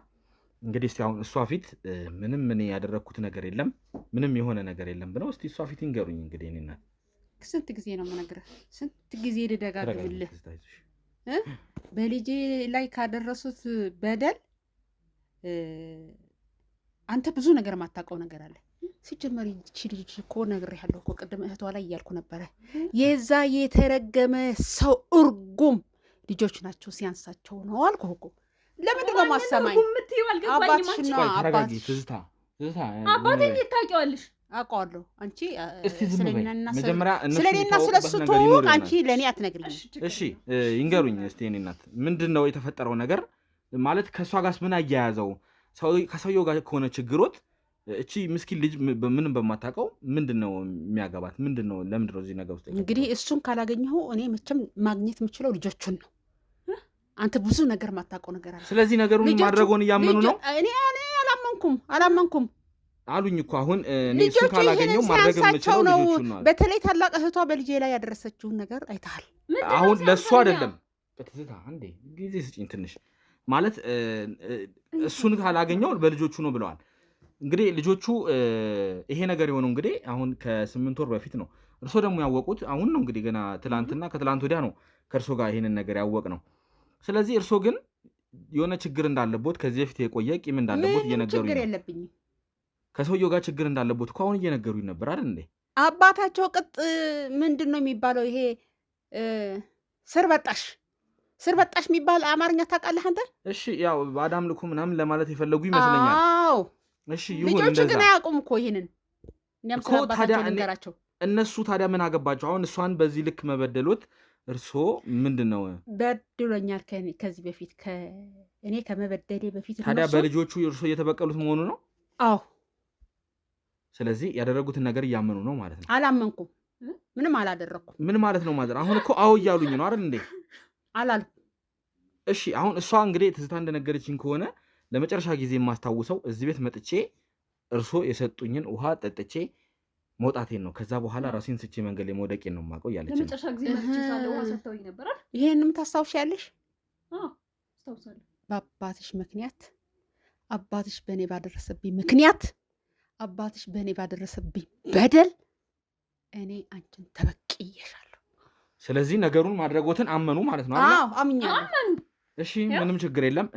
እንግዲህ እስቲ አሁን እሷ ፊት ምንም እኔ ያደረኩት ነገር የለም ምንም የሆነ ነገር የለም ብለው እስቲ እሷ ፊት ይንገሩኝ። እንግዲህ እኔ እናት ስንት ጊዜ ነው የምነግርህ? ስንት ጊዜ ልደጋግምልህ? በልጄ ላይ ካደረሱት በደል አንተ ብዙ ነገር የማታውቀው ነገር አለ። ሲጀመር ይቺ ልጅ እኮ ነግሬሃለሁ እኮ ቅድም እህቷ ላይ እያልኩ ነበረ። የዛ የተረገመ ሰው እርጉም ልጆች ናቸው ሲያንሳቸው ነው አልኩህ እኮ። ለምንድን ነው ማሰማኝ? አባትሽ ነው አባትሽ። ትዝታ አባቴን ታውቂዋለሽ? አውቀዋለሁ። አንቺ ስለኔና ስለሱ ትውውቅ አንቺ ለእኔ አትነግሪኝ። እሺ ይንገሩኝ እስቲ እኔ እናት ምንድን ነው የተፈጠረው ነገር ማለት ከእሷ ጋርስ ምን አያያዘው? ከሰውየው ጋር ከሆነ ችግሮት እቺ ምስኪን ልጅ ምንም በማታውቀው ምንድን ነው የሚያገባት? ምንድን ነው ለምንድን ነው እዚህ ነገር ውስጥ? እንግዲህ እሱን ካላገኘሁ እኔ መቼም ማግኘት የምችለው ልጆቹን ነው። አንተ ብዙ ነገር ማታውቀው ነገር አለ። ስለዚህ ነገሩን ማድረጉን እያመኑ ነው። እኔ አላመንኩም አሉኝ እኮ አሁን እኔ እሱን ካላገኘው ማድረግ የምችለው ልጆቹን ነው። በተለይ ታላቅ እህቷ በልጄ ላይ ያደረሰችውን ነገር አይተሃል። አሁን ለእሱ አይደለም በትዝታ አንዴ ጊዜ ስጭኝ ትንሽ ማለት እሱን ካላገኘው በልጆቹ ነው ብለዋል። እንግዲህ ልጆቹ ይሄ ነገር የሆነው እንግዲህ አሁን ከ8 ወር በፊት ነው። እርሶ ደግሞ ያወቁት አሁን ነው እንግዲህ ገና ትላንትና ከትላንት ወዲያ ነው ከእርሶ ጋር ይሄንን ነገር ያወቅ ነው። ስለዚህ እርሶ ግን የሆነ ችግር እንዳለቦት ከዚህ በፊት የቆየ ቂም እንዳለቦት እየነገሩኝ ነው። ችግር የለብኝም። ከሰውየው ጋር ችግር እንዳለቦት እኮ አሁን እየነገሩኝ ነበር አይደል እንዴ? አባታቸው ቅጥ ምንድን ነው የሚባለው? ይሄ ስር በጣሽ የሚባል አማርኛ ታውቃለህ አንተ? እሺ ያው በአዳም ልኩ ምናምን ለማለት የፈለጉ ይመስለኛል። አዎ እሺ ይሁን። ልጆቹ ግን አያውቁም እኮ ይሄንን እኮ። ታዲያ እነሱ ታዲያ ምን አገባቸው? አሁን እሷን በዚህ ልክ መበደሎት እርሶ ምንድን ነው? በድሎኛል ከዚህ በፊት እኔ ከመበደሌ በፊት። ታዲያ በልጆቹ እርሶ እየተበቀሉት መሆኑ ነው? አዎ። ስለዚህ ያደረጉትን ነገር እያመኑ ነው ማለት ነው። አላመንኩም። ምንም አላደረኩም። ምን ማለት ነው ማዘር? አሁን እኮ አዎ እያሉኝ ነው አይደል እንዴ? አላልኩም። እሺ አሁን እሷ እንግዲህ ትዝታ እንደነገረችኝ ከሆነ ለመጨረሻ ጊዜ የማስታውሰው እዚህ ቤት መጥቼ እርሶ የሰጡኝን ውሃ ጠጥቼ መውጣቴን ነው። ከዛ በኋላ ራሴን ስቼ መንገድ ላይ መውደቄን ነው የማውቀው እያለች ነው። ለመጨረሻ ጊዜ መጥቼ ሳለ ውሃ ሰጥተውኝ ነበር አይደል? ይሄንም ታስታውሻለሽ? አዎ አስታውሳለሁ። በአባትሽ ምክንያት አባትሽ በእኔ ባደረሰብኝ ምክንያት አባትሽ በእኔ ባደረሰብኝ በደል እኔ አንቺን ተበቅዬሻለሁ። ስለዚህ ነገሩን ማድረጎትን አመኑ ማለት ነው አይደል? አዎ አምኛለሁ። እሺ ምንም ችግር የለም።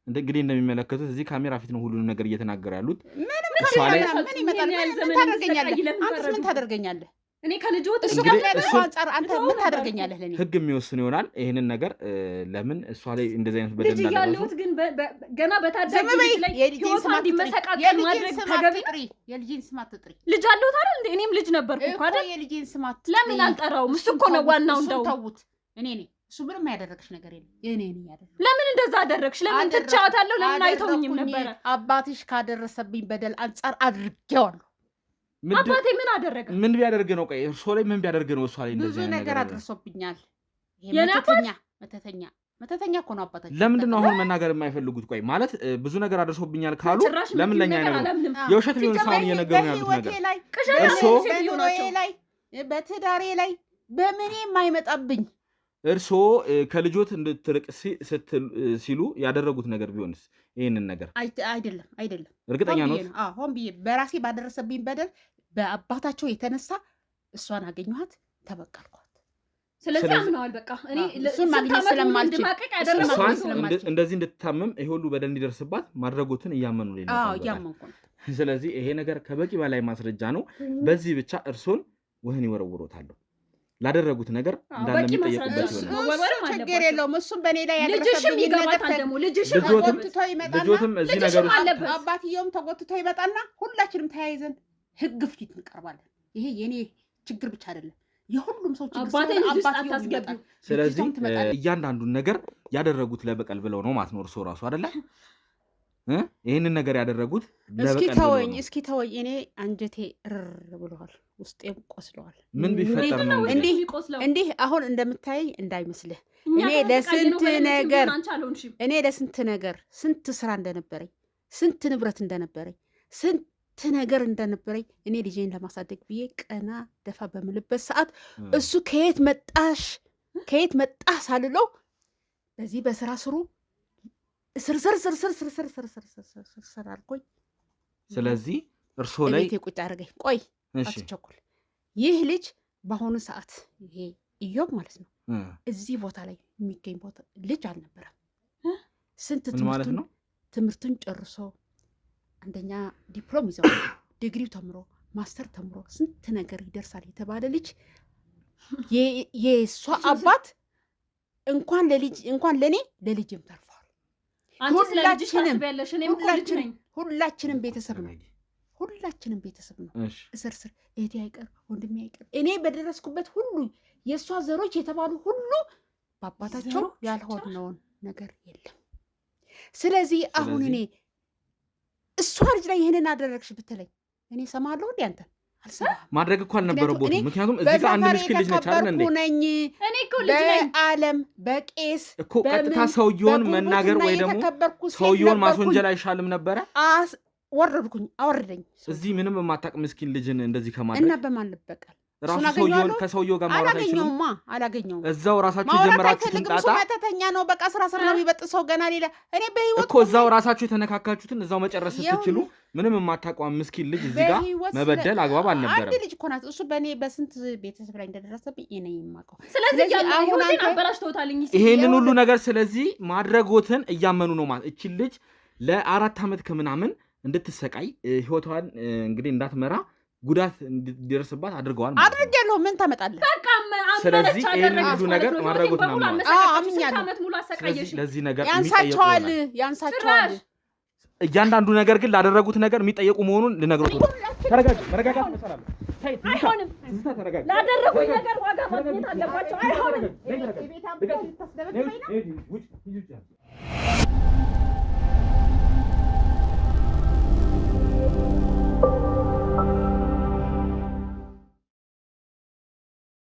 እንግዲህ እንደሚመለከቱት እዚህ ካሜራ ፊት ነው ሁሉንም ነገር እየተናገሩ ያሉት። ምን ታደርገኛለህ? እኔ ከልጆት አንጻር አንተ ምን ታደርገኛለህ? ለኔ ህግ የሚወስን ይሆናል ይሄንን ነገር። ለምን እሷ ላይ እንደዚህ አይነት በደል እንዳለ ያለሁት ግን ገና በታዳጊ ላይ ህይወቷ እንዲመሰቃቀል ማድረግ ተገቢ ነው። የልጄን ስም አትጥሪ። ልጅ አለሁት አይደል እንዴ? እኔም ልጅ ነበርኩ እኮ አይደል? የልጄን ስም አትጥሪ። ለምን አልጠራውም? እሱ እኮ ነው ዋናው። እንደው ተውት። እኔ ነኝ እሱ ምንም ያደረግሽ ነገር የለም። እኔ ነኝ ያደረግሽ። ለምን እንደዛ አደረግሽ? ለምን ትቻታለሁ? ለምን አይተውኝም ነበረ? አባትሽ ካደረሰብኝ በደል አንጻር አድርጌዋለሁ። አባቴ ምን አደረገ? ምን ቢያደርግ ነው? ቆይ እርሶ ላይ ምን ቢያደርግ ነው? እሷ ላይ እንደዚህ ብዙ ነገር አድርሶብኛል። መተተኛ እኮ ነው አባታችን። ለምንድን ነው አሁን መናገር የማይፈልጉት? ቆይ ማለት ብዙ ነገር አድርሶብኛል ካሉ ለምን ለኛ አይነግሩም? የውሸት ቢሆን ሳይሆን እየነገሩ ያሉት ነገር እርሶ በኑሮዬ ላይ በትዳሬ ላይ በምኔ የማይመጣብኝ እርሶ ከልጆት እንድትርቅ ሲሉ ያደረጉት ነገር ቢሆንስ? ይህንን ነገር አይደለም። እርግጠኛ ነው? ሆን ብዬ በራሴ ባደረሰብኝ በደል በአባታቸው የተነሳ እሷን አገኘኋት፣ ተበቀልኳት። ስለዚህ አምነዋል። በቃ እኔ እሱን ማግኘት ስለማልችል እንደዚህ እንድትታመም ይሄ ሁሉ በደል እንዲደርስባት ማድረጉትን እያመኑ ነው። እያመንኩ ነው። ስለዚህ ይሄ ነገር ከበቂ በላይ ማስረጃ ነው። በዚህ ብቻ እርሶን ወህኒ ይወረውሮታል። ላደረጉት ነገር እንዳለሚጠየቁበት ይሆናል። ችግር የለውም። እሱም በእኔ ላይ ያደረሰብኝ ልጅሽም ተጎትቶ ይመጣና እዚህ ነገር አባትየውም ተጎትቶ ይመጣና ሁላችንም ተያይዘን ህግ ፊት እንቀርባለን። ይሄ የኔ ችግር ብቻ አይደለም፣ የሁሉም ሰው ችግር ስለሆነ ስለዚህ እያንዳንዱን ነገር ያደረጉት ለበቀል ብለው ነው ማለት ነው። እርሶ ራሱ አይደለ ይህንን ነገር ያደረጉት ለበቀል ብለው ነው። እስኪ ተወኝ፣ እኔ አንጀቴ ርር ብለዋል። ውስጤም ቆስለዋል። ምን ቢፈጠር ነው እንዲህ አሁን እንደምታየኝ እንዳይመስልህ። እኔ ለስንት ነገር ስንት ስራ እንደነበረኝ፣ ስንት ንብረት እንደነበረኝ፣ ስንት ነገር እንደነበረኝ እኔ ልጄን ለማሳደግ ብዬ ቀና ደፋ በምልበት ሰዓት እሱ ከየት መጣህ ሳልለው በዚህ በስራ ስሩ ስር አልኮኝ። ስለዚህ እርስዎ ላይ ቁጭ አድርገኝ። ቆይ አትቸኩል። ይህ ልጅ በአሁኑ ሰዓት ይሄ ኢዮብ ማለት ነው እዚህ ቦታ ላይ የሚገኝ ቦታ ልጅ አልነበረም። ስንት ትምህርቱን ጨርሶ አንደኛ ዲፕሎም ይዘው ዲግሪው ተምሮ ማስተር ተምሮ ስንት ነገር ይደርሳል የተባለ ልጅ የእሷ አባት እንኳን ለእኔ ለልጅም ተርፏል። ሁላችንም ቤተሰብ ነው። ሁላችንም ቤተሰብ ነው። እስርስር እህቴ አይቀር ወንድሜ አይቀር እኔ በደረስኩበት ሁሉ የእሷ ዘሮች የተባሉ ሁሉ በአባታቸው ያልሆነውን ነገር የለም። ስለዚህ አሁን እኔ እሷ ልጅ ላይ ይህንን አደረግሽ ብትለኝ እኔ ሰማለሁ እንዴ? አንተ ማድረግ እኮ አልነበረቦትም። ምክንያቱም እዚህ ጋር አንድ ምስኪን ልጅ ነች አይደል እንዴ? በዓለም በቄስ እኮ ቀጥታ ሰውየውን መናገር ወይ ደግሞ ሰውየውን ማስወንጀል አይሻልም ነበረ? አወረደኝ። እዚህ ምንም የማታውቅ ምስኪን ልጅን እንደዚህ ከማድረግ እና በማን ልበቀል? ራሱ ከሰውየው ጋር ማውራት አይችልም። አላገኘውም። እዛው ራሳችሁ የጀመራችሁትን ጣጣ መተተኛ ነው። በቃ ስራ ነው የሚበጥሰው ገና ሌላ እኔ በህይወት እኮ እዛው ራሳችሁ የተነካካችሁትን እዛው መጨረስ ስትችሉ ምንም የማታውቀው ምስኪን ልጅ እዚህ ጋር መበደል አግባብ አልነበረም። አንድ ልጅ እኮ ናት። እሱ በእኔ በስንት ቤተሰብ ላይ እንደደረሰብኝ እኔ የማውቀው። ስለዚህ አሁን አበላሽተውታልኝ ይሄንን ሁሉ ነገር። ስለዚህ ማድረጎትን እያመኑ ነው ማለት እቺ ልጅ ለ4 ዓመት ከምናምን እንድትሰቃይ ህይወቷን እንግዲህ እንዳትመራ ጉዳት እንዲደርስባት አድርገዋል ማለት ነው። አድርጌያለሁ። ምን ታመጣለህ? ስለዚህ ይሄንን ሁሉ ነገር ማድረጎት ነው ማለት ነው። ለዚህ ነገር ያንሳቸዋል። እያንዳንዱ ነገር ግን ላደረጉት ነገር የሚጠየቁ መሆኑን ልነግሮት ነው። ተረጋጋ፣ መረጋጋት መሰላል። አይሆንም። ላደረጉት ነገር ዋጋ ማግኘት አለባቸው። አይሆንም።